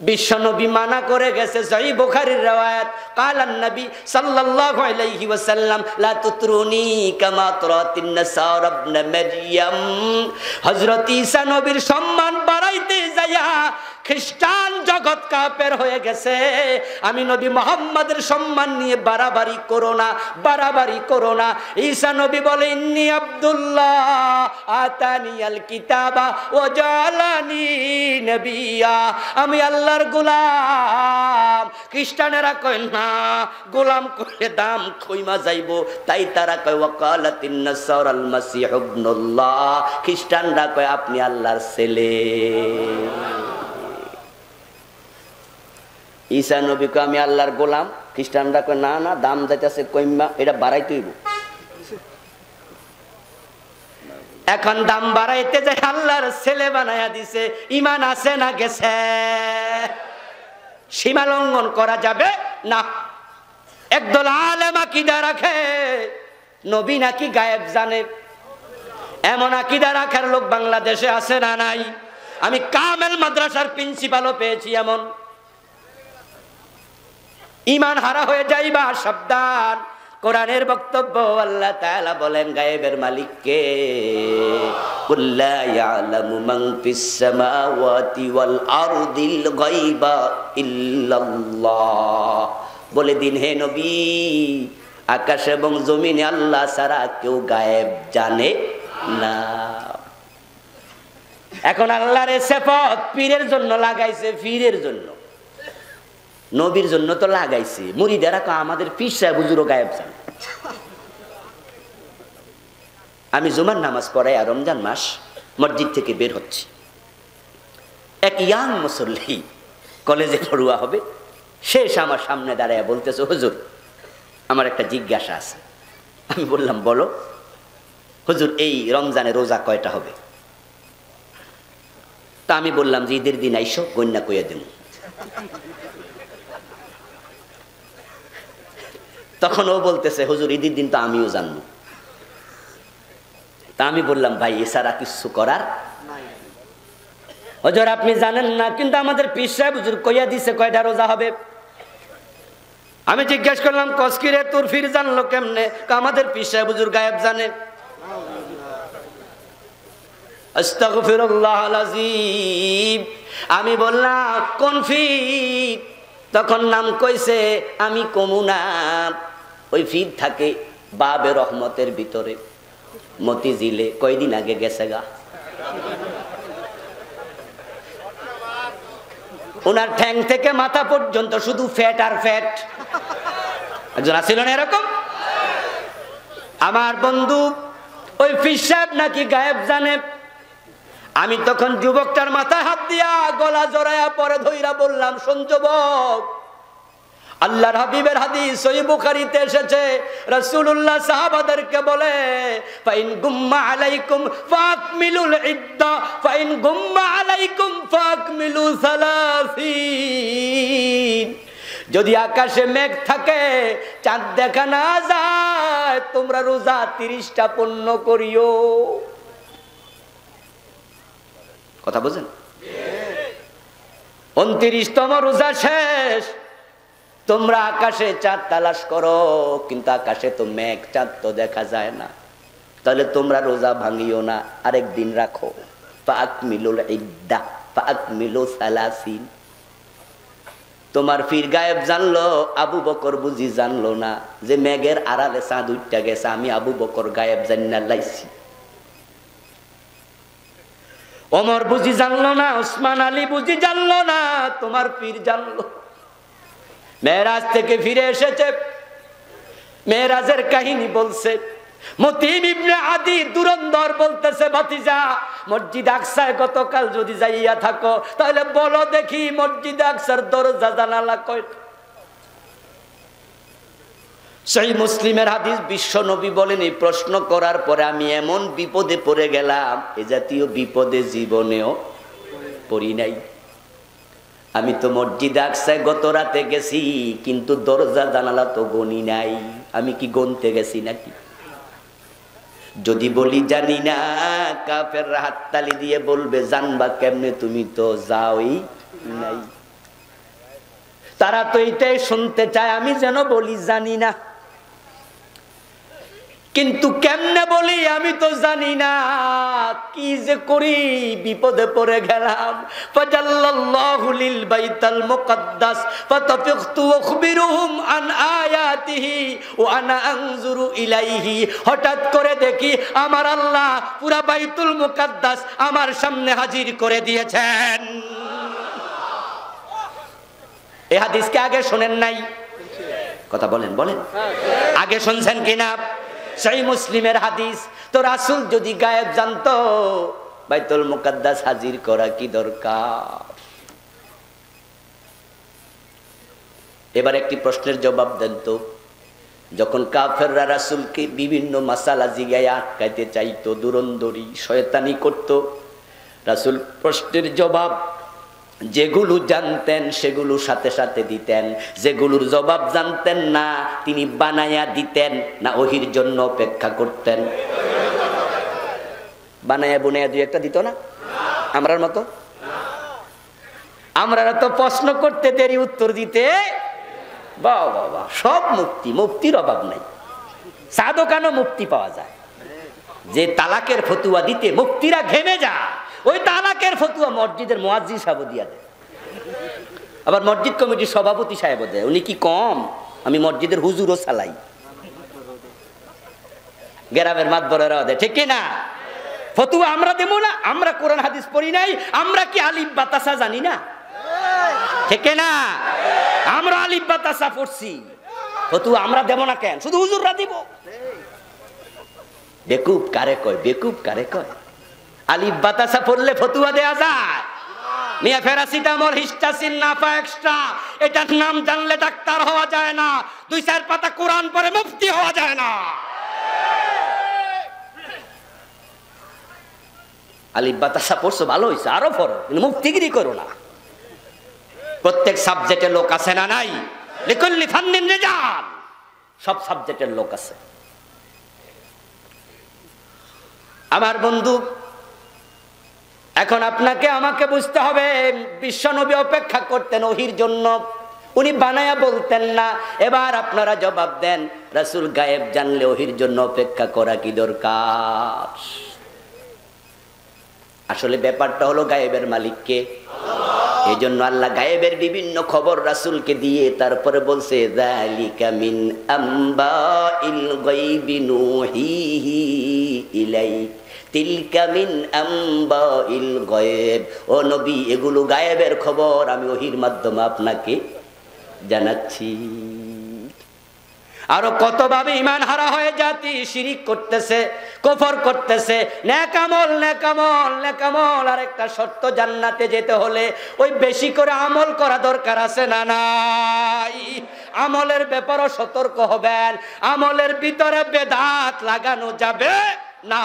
বিশ্বনবী মানা করে গেছে, সহিহ বুখারীর riwayat, কালান নবী সাল্লাল্লাহু আলাইহি ওয়াসাল্লাম লা তুতরুনি কামা তুরাতিন নাসারা ইবনে মারইয়াম। হযরত ঈসা নবীর সম্মান বাড়াইতে যাইয়া খ্রিস্টান জগৎ কাফের হয়ে গেছে। আমি নবী মুহাম্মদের সম্মান নিয়ে বাড়াবাড়ি করো না, বাড়াবাড়ি করো না। ঈসা নবী বলে ইন্নী আব্দুল্লাহ আতানিয়াল কিতাবা ওয়া জালানি নবিয়্যা, আমি আল্লাহর গোলাম। খ্রিস্টানেরা কয় না, গোলাম করে দাম কইমা যাইব, তাই তারা কয় ওয়াকালাতিন নাসারাল মাসীহ ইবনুল্লাহ, খ্রিস্টানরা কয় আপনি আল্লাহর ছেলে। ঈসা নবী কয় আমি আল্লাহর গোলাম, খ্রিস্টানরা কয় না না, দাম যাইতেছে কইমা, এটা বাড়াইতে হইব। এখন দাম বাড়াইতে যায় আল্লাহর ছেলে বানায়া দিছে। ঈমান আছে না গেছে? সীমা লঙ্ঘন করা যাবে না। একদল আলেম আকীদা রাখে নবী নাকি গায়েব জানে, এমন আকীদা রাখার লোক বাংলাদেশে আছে না নাই? আমি কামেল মাদ্রাসার প্রিন্সিপালও পেয়েছি এমন। ঈমান হারা হয়ে যাইবা, সাবধান। কোরআনের বক্তব্য, আল্লাহ তাআলা বলেন গায়েবের মালিক কে? কুল লা ইয়ালামু মান ফিস সামাওয়াতি ওয়াল আরদিল গায়বা ইল্লাল্লাহ। বলে দিন হে নবী, আকাশ এবং জমিনে আল্লাহ ছাড়া কেউ গায়েব জানে না। এখন আল্লাহর সিফাত পীরের জন্য লাগাইছে, পীরের জন্য, নবীর জন্য তো লাগাইছে। মুরিদেরা কয় আমাদের পীর সাহেব হুজুরও গায়েব জানে। আমি জুমার নামাজ পড়াই আর রমজান মাস মসজিদ থেকে বের হচ্ছি, এক ইয়াং মুসল্লি কলেজে পড়ুয়া হবে, সে আমার সামনে দাঁড়ায় বলতেছে হুজুর আমার একটা জিজ্ঞাসা আছে। আমি বললাম বলো। হুজুর এই রমজানে রোজা কয়টা হবে? তা আমি বললাম যে ঈদের দিন আইসো, গন্যা কইয়া দেব। তখন ও বলতেছে হুজুর ঈদের দিন তো আমিও জানবো। তা আমি বললাম ভাই এছাড়া কিছু করার নাই। হুজুর আপনি জানেন না, কিন্তু আমাদের পীর সাহেব হুজুর কইয়া দিছে কয়টা রোজা হবে। আমি জিজ্ঞেস করলাম কসকিরে তোর ফির জানলো কেমনে? আমাদের পীর সাহেব হুজুর গায়েব জানে। আস্তাগফিরুল্লাহল আযীম। আমি বললাম কোন ফির? তখন নাম কইছে, আমি কমুনা। ওই ফির থাকে বাবে রহমতের ভিতরে মতিঝিলে, কয়দিন আগে গেছে গা। ওনার ঠ্যাং থেকে মাথা পর্যন্ত শুধু ফ্যাট আর ফ্যাট। একজন আছিল না এরকম? আমার বন্ধু ওই পীর সাহেব নাকি গায়েব জানে। আমি তখন যুবকটার মাথায় হাত দিয়া গলা জড়ায়া পরে ধইরা বললাম শোন যুবক, আল্লাহর হাবিবের হাদিস সহিহ বুখারীতে এসেছে, রাসূলুল্লাহ সাহাবাদেরকে বলে ফাইন গুম্মা আলাইকুম ফাকমিলুল ইদ্দা ফাইন গুম্মা আলাইকুম ফাকমিলু সালাসিন। যদি আকাশে মেঘ থাকে, চাঁদ দেখা না যায়, তোমরা রোজা 30টা পূর্ণ করিও। কথা বুঝেন? 29তম রোজা শেষ, তোমরা আকাশে চাঁদ তালাশ করো, কিন্তু আকাশে তো মেঘ, চাঁদ তো দেখা যায় না। তাহলে তোমরা রোজা ভাঙিও না, আরেকদিন রাখো। ফাকমিলুল ইদ্দা ফাকমিলু সালাসিন। তোমার পীর গায়েব জানলো, আবু বকর বুঝি জানলো না যে মেঘের আড়ালে চাঁদ উঠটা গেছে? আমি আবু বকর গায়েব জানি না লাইছি। ওমর বুঝি জানলো না, ওসমান আলী বুঝি জানলো না, তোমার পীর জানলো। মেরাজ থেকে ফিরে এসেছে, মেরাজের কাহিনী বলছে। মতিম ইবনে আদি দুরন্দর বলতেছে ভাতিজা, মসজিদ আকসায় গতকাল যদি যাইয়া থাকো তাহলে বলো দেখি মসজিদ আকসার দরজা জানালা কয়টা? সহিহ মুসলিমের হাদিস, বিশ্ব নবী বলেন এই প্রশ্ন করার পরে আমি এমন বিপদে পড়ে গেলাম, এ জাতীয় বিপদে জীবনেও পড়ি নাই। আমি তো মসজিদে আকসায় গত রাতে গেছি, কিন্তু দরজা জানালা তো গনি নাই। আমি কি গনতে গেছি নাকি? যদি বলি জানি না, কাফেররা হাততালি দিয়ে বলবে জানবা কেমনে, তুমি তো যাওই নাই। তারা তো এইটাই শুনতে চায় আমি যেন বলি জানি না, কিন্তু কেমনে বলি আমি তো জানি না। কি যে করি, বিপদে পড়ে গেলাম। ফাজাল্লাল্লাহু লিল বাইতাল মুকদ্দাস ফাতাফিকতু আখবিরুহুম আন আয়াতিহি ওয়া আনা আনজুরু ইলাইহি। হঠাৎ করে দেখি আমার আল্লাহ পুরা বাইতুল মুকদ্দাস আমার সামনে হাজির করে দিয়েছেন। এই হাদিসকে আগে শুনেন নাই? কথা বলেন বলেন, আগে শুনছেন কিনা? সহিহ মুসলিমের হাদিস। তো রাসূল যদি গায়েব জানতো, বাইতুল মুকদ্দাস হাজির করা কি দরকার? এবার একটি প্রশ্নের জবাব দেন তো, যখন কাফেররা রাসূলকে বিভিন্ন মাসালা জিগায় আটকাইতে চাইতো, দুরন্দরি শয়তানি করত, রাসূল প্রশ্নের জবাব যেগুলো জানতেন সেগুলো সাথে সাথে দিতেন, যেগুলোর জবাব জানতেন না তিনি বানায়া দিতেন না ওহির জন্য অপেক্ষা করতেন? বানায়া বুনায়া দুই একটা দিত না আমরার মতো? আমরা তো প্রশ্ন করতে দেরি, উত্তর দিতে বাহ বাহ বাহ, সব মুক্তি, মুক্তির অভাব নাই। সাধকানো মুক্তি পাওয়া যায়। যে তালাকের ফতুয়া দিতে মুক্তিরা ঘেমে যায়, ওই তালাকের ফতুয়া মসজিদের মুয়াজ্জিন সাহেব দিয়া দেয়, আবার মসজিদ কমিটির সভাপতি সাহেব দেয়। উনি কি কম? আমি মসজিদের হুজুরও চালাই, গ্রামের মাতবরেরা দেয়, ঠিক না? ফতুয়া আমরা দেবো না? আমরা কোরআন হাদিস পড়ি নাই? আমরা কি আলিফ বাতাসা জানি না? ঠিক না? আমরা আলিফ বাতাসা পড়ছি, ফতুয়া আমরা দেব না কেন? শুধু হুজুররা দিব। বেকুব কারে কয়? বেকুব কারে কয়? আলিফ বাতাসা পড়লে ফতুয়া দেয়া যায়? মিয়া প্যারাসিটামল, হিস্টাসিন, নাফা এক্সট্রা, এটার নাম জানলে ডাক্তার হওয়া যায় না। 2-4 পাতা কোরআন পড়ে মুফতি হওয়া যায় না। আলিফ বাতাসা পড়ছো ভালো হয়েছে, আরো পড়ো, কিন্তু মুফতিগিরি করো না। প্রত্যেক সাবজেক্টের লোক আছে না নাই? লিকুল্লি ফান্নিন রিজাল, সব সাবজেক্টের লোক আছে। আমার বন্ধু, এখন আপনাকে আমাকে বুঝতে হবে, বিশ্বনবী অপেক্ষা করতেন ওহির জন্য, উনি বানায়া বলতেন না। এবার আপনারা জবাব দেন, রাসূল গায়েব জানলে ওহির জন্য অপেক্ষা করা কি দরকার? আসলে ব্যাপারটা হলো গায়েবের মালিক কে? এই জন্য আল্লাহ গায়েবের বিভিন্ন খবর রাসূলকে দিয়ে তারপরে বলছে, যালিকা মিন আম্বাইল গায়বি নূহিহি ইলাইক তিলকা মিন আম্বাইল গায়ব। ও নবী, এগুলো গায়েবের খবর, আমি ওহির মাধ্যমে আপনাকে জানাচ্ছি। আরো কতভাবে ঈমান হারা হয়ে জাতি শিরিক করতেছে, কুফর করতেছে। নেক আমল, নেক আমল, নেক আমল। আর একটা শর্ত, জান্নাতে যেতে হলে ওই বেশি করে আমল করা দরকার আছে না নাই? আমলের ব্যাপারও সতর্ক হবেন। আমলের ভিতরে বেদাত লাগানো যাবে না।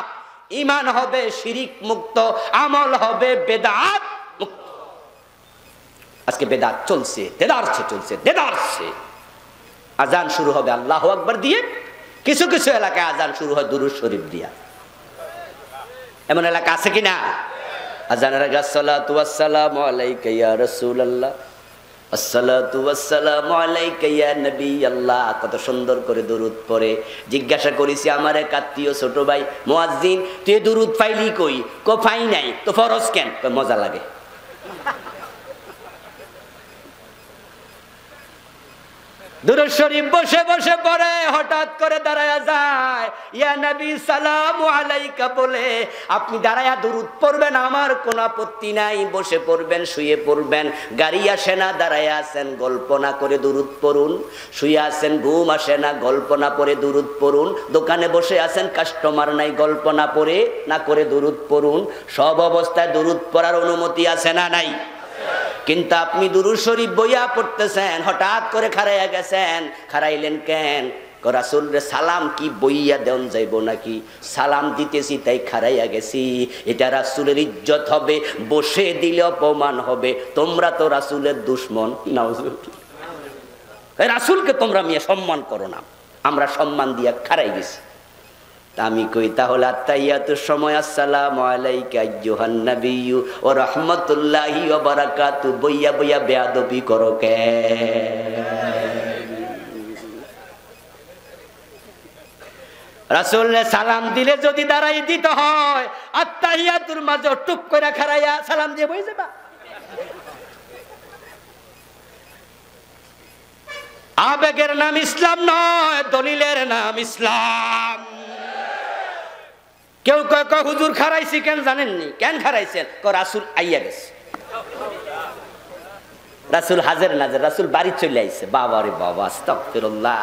ঈমান হবে শিরিক মুক্ত, আমল হবে বেদাত মুক্ত। আজকে বেদাত চলছে, দেদারছে চলছে, দেদারছে। আজান শুরু হবে আল্লাহু আকবার দিয়ে, কিছু কিছু এলাকায় আজান শুরু হয় দুরূদ শরীফ দিয়া। এমন এলাকা আছে কিনা? আজানের আগে আসসালাতু ওয়াসসালামু আলাইকা ইয়া রাসূলুল্লাহ, আসসালাতু ওয়াসসালামু আলাইকা ইয়া নবী আল্লাহ। কত সুন্দর করে দুরূদ পড়ে। জিজ্ঞাসা করেছি আমার এক আত্মীয় ছোট ভাই, মুয়াজ্জিন তুই দুরূদ পাইলি কই? কো পাই নাই। তো ফরজ কেন? মজা লাগে। দুরূদ শরীফ বসে বসে পড়ে, হঠাৎ করে দাঁড়ায়া যায়, ইয়া নবী সালামু আলাইকা বলে আপনি দাঁড়ায়া দুরূদ পড়বেন, আমার কোনো আপত্তি নাই। বসে পড়বেন, শুয়ে পড়বেন, গাড়ি আসে না, দাঁড়ায়া আছেন, গল্প না করে দুরূদ পড়ুন। শুয়ে আছেন, ঘুম আসে না, গল্প না পড়ে দুরূদ পড়ুন। দোকানে বসে আছেন, কাস্টমার নাই, গল্প না পড়ে না করে দুরূদ পড়ুন। সব অবস্থায় দুরূদ পড়ার অনুমতি আছে না নাই? কিন্তু আপনি দুরূদ শরীফ বইয়া পড়তেছেন, হঠাৎ করে খারাইয়া গেছেন। খারাইলেন কেন? রাসূল রে সালাম কি বইয়া দেন যাইব নাকি? সালাম দিতেছি তাই খাড়াইয়া গেছি, এটা রাসূলের ইজ্জত হবে, বসে দিলে অপমান হবে। তোমরা তো রাসূলের দুশমন, নাউজুবিল্লাহ। রাসূলকে তোমরা মিয়া সম্মান করো না, আমরা সম্মান দিয়া খাড়াই গেছি। আমি কই তাহলে আত্তাহিয়াতুর সময় আসসালামু আলাইকা আইয়ুহান নাবিয়্যু ওয়া রাহমাতুল্লাহি ওয়া বারাকাতু বইয়া বইয়া বেয়াদবি করো কে? রাসূল সালাম দিলে যদি দাঁড়াই দিতে হয়, আত্তাহিয়াতুর মাঝে টুক করে খাড়াইয়া সালাম দিয়ে বই যাবা? আবেগের নাম ইসলাম নয়, দলিলের নাম ইসলাম। কেউ কয় কয় হুজুর খারাইছি কেন জানেননি? কেন খারাইছেন? রাসূল আইয়া গেছে, রাসূল হাজির নাজির, রাসূল বাড়ি চলে আইছে। বাবা রে বাবা, আস্তাগফিরুল্লাহ।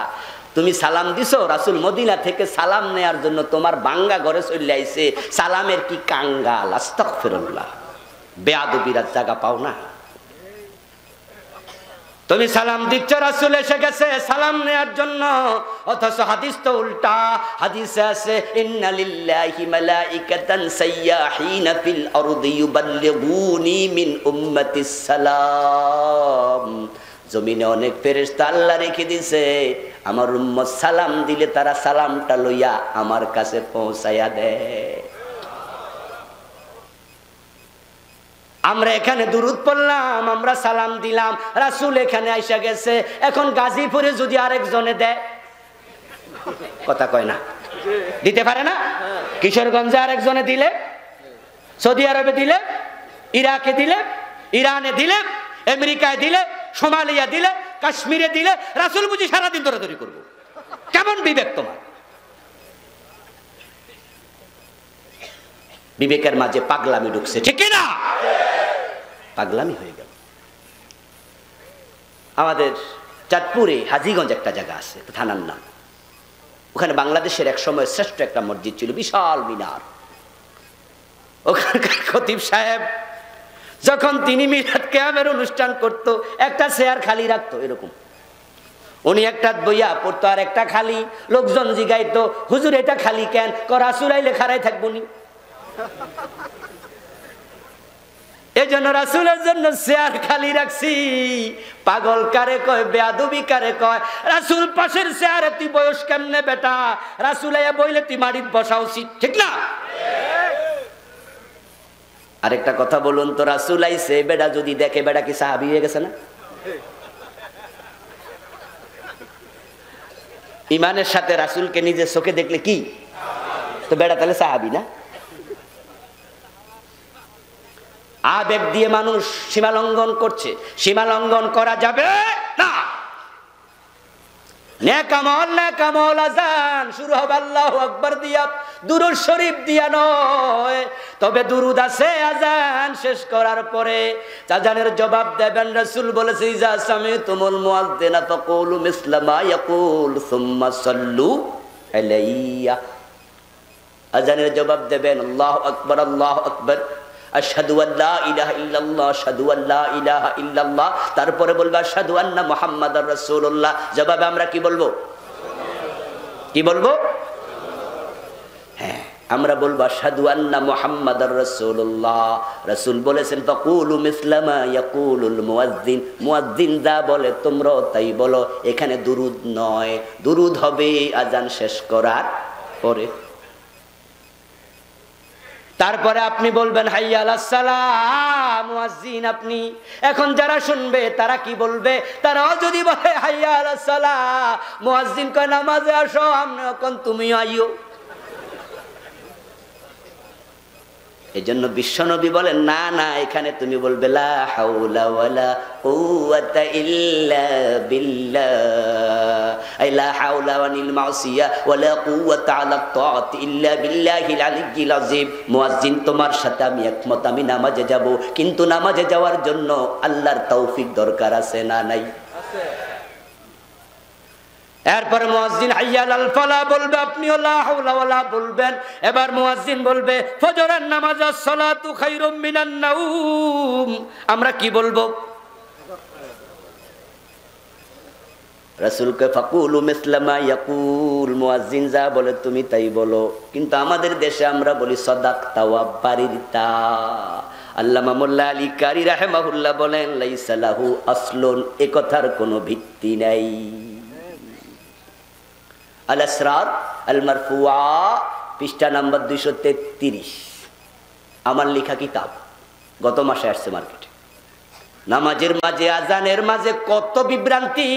তুমি সালাম দিছো, রাসূল মদিনা থেকে সালাম নেয়ার জন্য তোমার বাঙ্গা ঘরে চলে আইছে, সালামের কি কাঙ্গাল! আস্তাগফিরুল্লাহ। বেয়াদবির জায়গা পাও না। তুমি সালাম দিচ্ছ, রাসূল এসে গেছে সালাম নেয়ার জন্য, অথচ হাদিস তো উল্টা। হাদিসে আছে ইন্না লিল্লাহি মালাইকাতান সাইয়াহিনা ফিল আরদি ইউবাল্লিগুনি মিন উম্মাতিস সালাম। জমিনে অনেক ফেরেশতা আল্লাহ রেখে দিয়েছে, আমার উম্মত সালাম দিলে তারা সালামটা লইয়া আমার কাছে পৌঁছায়া দেয়। আমরা এখানে দুরূদ পড়লাম, আমরা সালাম দিলাম, রাসূল এখানে আইসা গেছে। এখন গাজীপুরে যদি আরেকজনে দেয়, কথা কয় না, দিতে পারে না? কিশোরগঞ্জে আরেকজনে দিলে, সৌদি আরবে দিলে, ইরাকে দিলে, ইরানে দিলে, আমেরিকায় দিলে, সোমালিয়া দিলে, কাশ্মীরে দিলে, রাসূল বুঝি সারাদিন দৌড়াদৌড়ি করবো? কেমন বিবেক তোমার? বিবেকের মাঝে পাগলামি ঢুকছে, ঠিক না? পাগলামি হয়ে গেল। আমাদের চাঁদপুরে হাজীগঞ্জ একটা জায়গা আছে, থানার নাম। ওখানে বাংলাদেশের এক সময় শ্রেষ্ঠ একটা মসজিদ ছিল, বিশাল মিনার। ওখানকার খতিব সাহেব যখন তিনি মিলাদ কিয়ামের অনুষ্ঠান করত, একটা চেয়ার খালি রাখতো এরকম। উনি একটা বইয়া পড়তো আর একটা খালি। লোকজন জিগাইতো, হুজুর এটা খালি কেন? রাসূল আইলে খাড়াই থাকবো নি? এই জন্য রাসূলের জন্য চেয়ার খালি রাখছি। পাগল কারে কয়, বেয়াদবি কারে কয়? রাসূল পাশের চেয়ারে তুই বয়স কেমনে বেটা? রাসূল আইয়া বইলে তুই মাটির বসা উচিত, ঠিক না? আরেকটা কথা বলুন তো, রাসূল আইছে, বেটা যদি দেখে, বেটা কি সাহাবী হয়ে গেছে না? ইমানের সাথে রাসূলকে নিজের চোখে দেখলে কি তো বেটা তাহলে সাহাবী না? আবেগ দিয়ে মানুষ সীমা লঙ্ঘন করছে, সীমা লঙ্ঘন করা যাবে না। নেক আমল আযান শুরু হবে আল্লাহু আকবার দিয়া, দুরূদ শরীফ দিয়া নয়। তবে দুরূদ আছে আযান শেষ করার পরে। আযানের জবাব দেবেন, রাসূল বলেছে ইজা সামিতুমুল মুয়াজ্জিনা ফাকুলু মিসলা মা ইয়াকুল সুম্মা সাল্লু আলাইয়া। আযানের জবাব দেবেন আল্লাহু আকবার, আল্লাহু আকবার, আশহাদু আল্লা ইলাহা ইল্লাল্লাহ, আশহাদু আল্লা ইলাহা ইল্লাল্লাহ। তারপরে বলবো আশহাদু আন্না মুহাম্মাদার রাসূলুল্লাহ। জবাবে আমরা কি বলবো? কি বলবো? হ্যাঁ, আমরা বলবো আশহাদু আন্না মুহাম্মাদার রাসূলুল্লাহ। রাসূল বলেছেন ফাকুলু মিসলা মা ইয়াকুলুল মুয়াজ্জিন, মুয়াজ্জিন যা বলে তোমরাও তাই বলো। এখানে দুরূদ নয়, দুরূদ হবে আযান শেষ করার পরে। তারপরে আপনি বলবেন হাইয়া আলাস সালাহ, মুয়াজ্জিন আপনি। এখন যারা শুনবে তারা কি বলবে? তারাও যদি বলে হাইয়া আলাস সালাহ, মুয়াজ্জিন কয় নামাজে আসো, আমরা এখন তুমিও আইও। এজন্য বিশ্বনবী বলেন না না, এখানে তুমি বলবে লা হাওলা ওয়ালা কুওয়াতা ইল্লা বিল্লাহ, আই লা হাওলা ওয়ানিল মাসিয়া ওয়ালা কুওয়াতা আলা তাআতি ইল্লা বিল্লাহিল আলিয়্যিল আযীম। মুয়াজ্জিন তোমার সাথে আমি একমত, আমি নামাজে যাব, কিন্তু নামাজে যাওয়ার জন্য আল্লাহর তৌফিক দরকার আছে না নাই? আছে। এরপর মুয়াজ্জিন হাইয়া আলাল ফালাহ বলবে, আপনিও লা হাওলা ওয়ালা বলবেন। এবার মুয়াজ্জিন বলবে ফজরের নামাজ, as-সালাতু খায়রুম মিনান নাওম। আমরা কি বলবো? রাসূলকে ফাকুলু মিসলা মা ইয়াকুল, মুয়াজ্জিন যা বলে তুমি তাই বলো। কিন্তু আমাদের দেশে আমরা বলি সাদাকতা ওয়া বারিরতা। আল্লামা মোল্লা আলী কারি রাহিমাহুল্লাহ বলেন লাইসা লাহু আসলুন, এ কথার কোনো ভিত্তি নাই। আল আসরার আল মারফুআ পৃষ্ঠা নাম্বার 233, আমার লেখা কিতাব, গত মাসে আসছে মার্কেটে। নামাজের মাঝে আজানের মাঝে কত বিভ্রান্তি,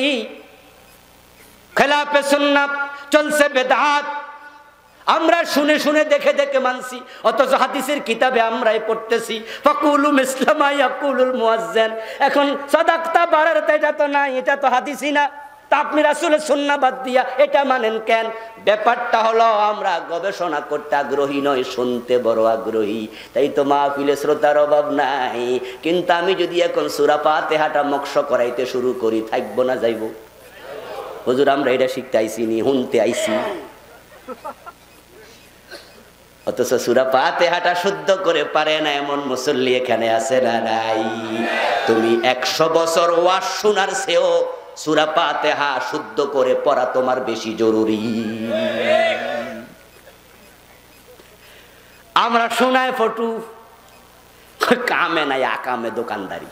খেলাফে সুন্নাত চলছে বেদাত, আমরা শুনে শুনে দেখে দেখে মানছি, অথচ হাদিসের কিতাবে আমরাই পড়তেছি ফাকুলু মিসলা মা ইয়াকুলুল মুয়াজ্জিন। এখন সাদাকতা বারারতা এটা তো নাই, এটা তো হাদিসই না, তা আপনি রাসূলের সুন্নাহ বাদ দিয়া এটা মানেন কেন? ব্যাপারটা হলো আমরা গবেষণা করতে আগ্রহী নয়, শুনতে বড় আগ্রহী, তাই তো মাহফিলে শ্রোতার অভাব নাই। কিন্তু আমি যদি এখন সূরা ফাতিহাটা মক্স করাইতে শুরু করি, থাকবো না যাইব? হুজুর আমরা এটা শিখতে আইছি নি, শুনতে আইছি। অথচ সূরা ফাতিহাটা শুদ্ধ করে পারে না এমন মুসল্লি এখানে আছে না নাই? তুমি 100 বছর ওয়াজ শোনার চেয়েও সূরা ফাতিহা শুদ্ধ করে পড়া তোমার বেশি জরুরি। আমরা শোনায় ফটু, কামে নাই, আকামে দোকানদারি।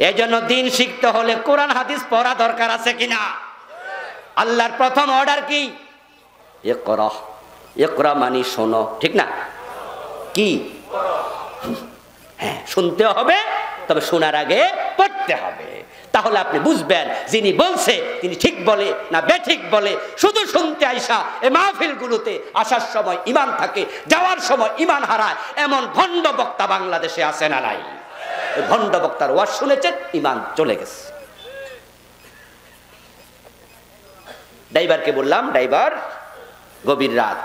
এই জন্য দিন শিখতে হলে কোরআন হাদিস পড়া দরকার আছে কিনা? আল্লাহর প্রথম অর্ডার কি? ইকরা। ইকরা মানে শোনো, ঠিক না? কি? হ্যাঁ, শুনতে হবে, তবে শোনার আগে পড়তে হবে। তাহলে আপনি বুঝবেন যিনি বলছে তিনি ঠিক বলে না বেঠিক বলে। শুধু শুনতে আইসা এই মাহফিলগুলোতে আসার সময় ঈমান থাকে, যাওয়ার সময় ঈমান হারায়, এমন ভণ্ড বক্তা বাংলাদেশে আছে না নাই? ভণ্ড বক্তার ওয়াজ শুনেছেন, ঈমান চলে গেছে। ড্রাইভারকে বললাম, ড্রাইভার গভীর রাত,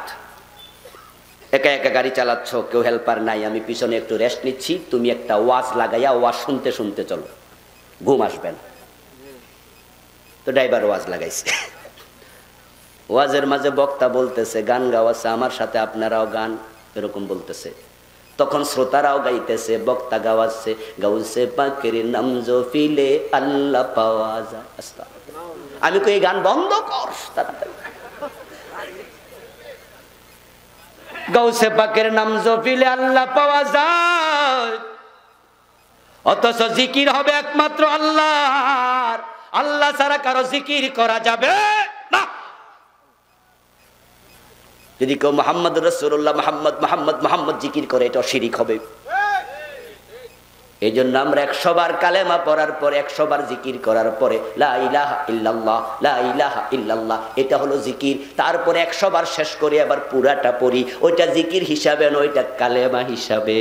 একা একা গাড়ি চালাচ্ছ, কেউ হেল্পার নাই, আমি পিছনে একটু রেস্ট নিচ্ছি, তুমি একটা ওয়াজ লাগাইয়া ওয়াজ শুনতে শুনতে চলো, ঘুম আসবে না। তো ড্রাইভার ওয়াজ লাগাইছে। ওয়াজের মাঝে বক্তা বলতেছে গান গাওয়াছে, আমার সাথে আপনারাও গান, এরকম বলতেছে। তখন শ্রোতারাও গাইতেছে, বক্তা গাওয়াচ্ছে, গাউসে পাকের নাম জফিলে আল্লাহ পাওয়া যায়। আমি কই গান বন্ধ কর তাড়াতাড়ি। গাউসে পাকের নাম জফিলে আল্লাহ পাওয়া যায়, অথচ জিকির হবে একমাত্র আল্লাহর। আল্লাহ ছাড়া কারো জিকির করা যাবে না। যদি কেউ মুহাম্মদ রাসূলুল্লাহ মুহাম্মদ মুহাম্মদ মুহাম্মদ জিকির করে, এটা শিরিক হবে। এই জন্য আমরা 100 বার কালেমা পড়ার পরে, 100 বার জিকির করার পরে লা ইলাহা ইল্লাল্লাহ লা ইলাহা ইল্লাল্লাহ, এটা হলো জিকির। তারপরে 100 বার শেষ করে আবার পুরাটা পড়ি, ওইটা জিকির হিসাবে নয়, ওইটা কালেমা হিসাবে।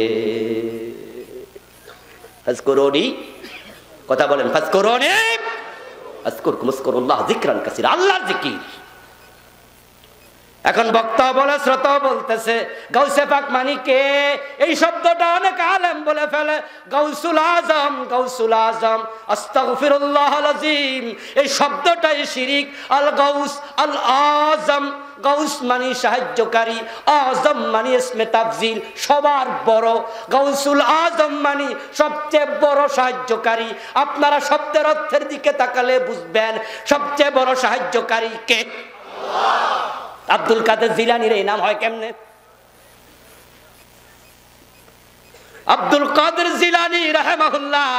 ফাজকুরুনি, কথা বলেন, ফাজকুরুনি আযকুরকুম আযকুরুল্লাহ যিকরান কাসীরা, আল্লাহর জিকির। এখন বক্তা বলে, শ্রোতা বলতেছে গাউসে পাক মানে কে? এই শব্দটা অনেক আলেম বলে ফেলে, গাউসুল আজম, গাউসুল আজম, আস্তাগফিরুল্লাহল আযীম, এই শব্দটাই শিরিক। আল গাউস আল আজম, গাউস মানে সাহায্যকারী, আজম মানে ইসমে তাফজিল, সবার বড়। গাউসুল আজম মানে সবচেয়ে বড় সাহায্যকারী। আপনারা শব্দের অর্থের দিকে তাকালে বুঝবেন সবচেয়ে বড় সাহায্যকারী কে? আল্লাহ। আব্দুল কাদের জিলানীর এই নাম হয় কেমনে? আব্দুল কাদের জিলানী রাহিমাহুল্লাহ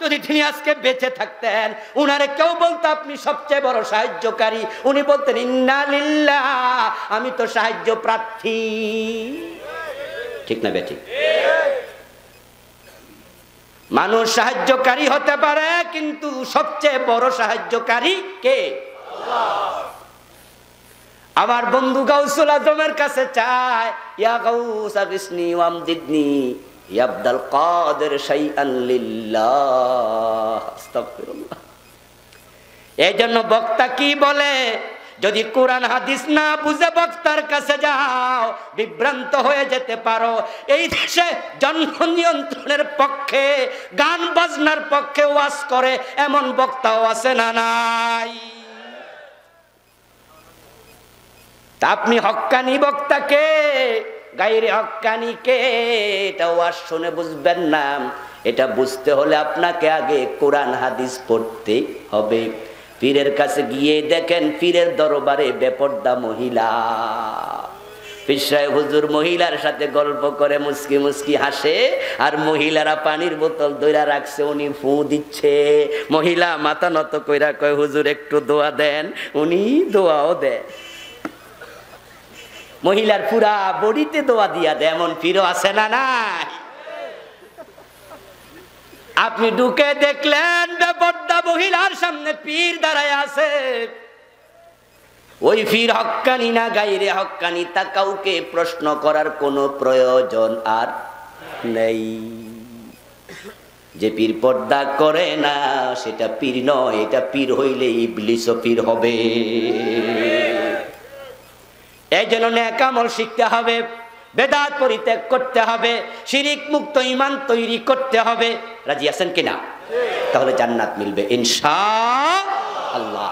যদি তিনি আজকে বেঁচে থাকতেন, উনারে কেউ বলতো আপনি সবচেয়ে বড় সাহায্যকারী, উনি বলতেন ইন্না লিল্লাহ, আমি তো সাহায্য প্রার্থী। ঠিক না বেঠিক? মানুষ সাহায্যকারী হতে পারে, কিন্তু সবচেয়ে বড় সাহায্যকারী কে? আল্লাহ। আমার বন্ধু গাউসুল আজমের কাছে চায়, ইয়া গাউস আগিসনি ওয়ামদিদনি ইয়া আব্দুল কাদের শাইআন লিল্লাহ, আস্তাগফিরুল্লাহ। এই জন্য বক্তা কি বলে, যদি কোরআন হাদিস না বুঝে বক্তার কাছে যাও, বিভ্রান্ত হয়ে যেতে পারো। এই দেশে জন্ম নিয়ন্ত্রণের পক্ষে, গান বাজনার পক্ষে ওয়াজ করে এমন বক্তাও আছে না নাই? আপনি হক্কানি বক্তাকে, গায়রে হক্কানি কে, এটা ওয়াজ শুনে বুঝবেন না। এটা বুঝতে হলে আপনাকে আগে কোরআন হাদিস পড়তে হবে। পীরের কাছে গিয়ে দেখেন পীরের দরবারে বেপর্দা মহিলা। পীর সাহেব হুজুর মহিলার সাথে গল্প করে মুস্কি মুস্কি হাসে, আর মহিলারা পানির বোতল দইরা রাখছে, উনি ফু দিচ্ছে। মহিলা মাথা নত কইরা কয়, হুজুর একটু দোয়া দেন। উনি দোয়াও দেয়, মহিলার পুরা বডিতে দোয়া দিয়া দেয়। এমন পীরও আছে না নাই? আপনি ঢুকে দেখলেন বেপর্দা মহিলার সামনে পীর দাঁড়ায় আছে। ওই পীর হক্কানি না গাইরে হক্কানি তা কাউকে প্রশ্ন করার কোনো প্রয়োজন আর নেই। যে পীর পর্দা করে না সেটা পীর নয়, এটা পীর হইলে ইবলিসও পীর হবে। এই জন্য নেক আমল শিখতে হবে, বেদাত পরিত্যাগ করতে হবে, শিরিক মুক্ত ঈমান তৈরি করতে হবে। রাজি আছেন কিনা? তাহলে জান্নাত মিলবে ইনশাআল্লাহ।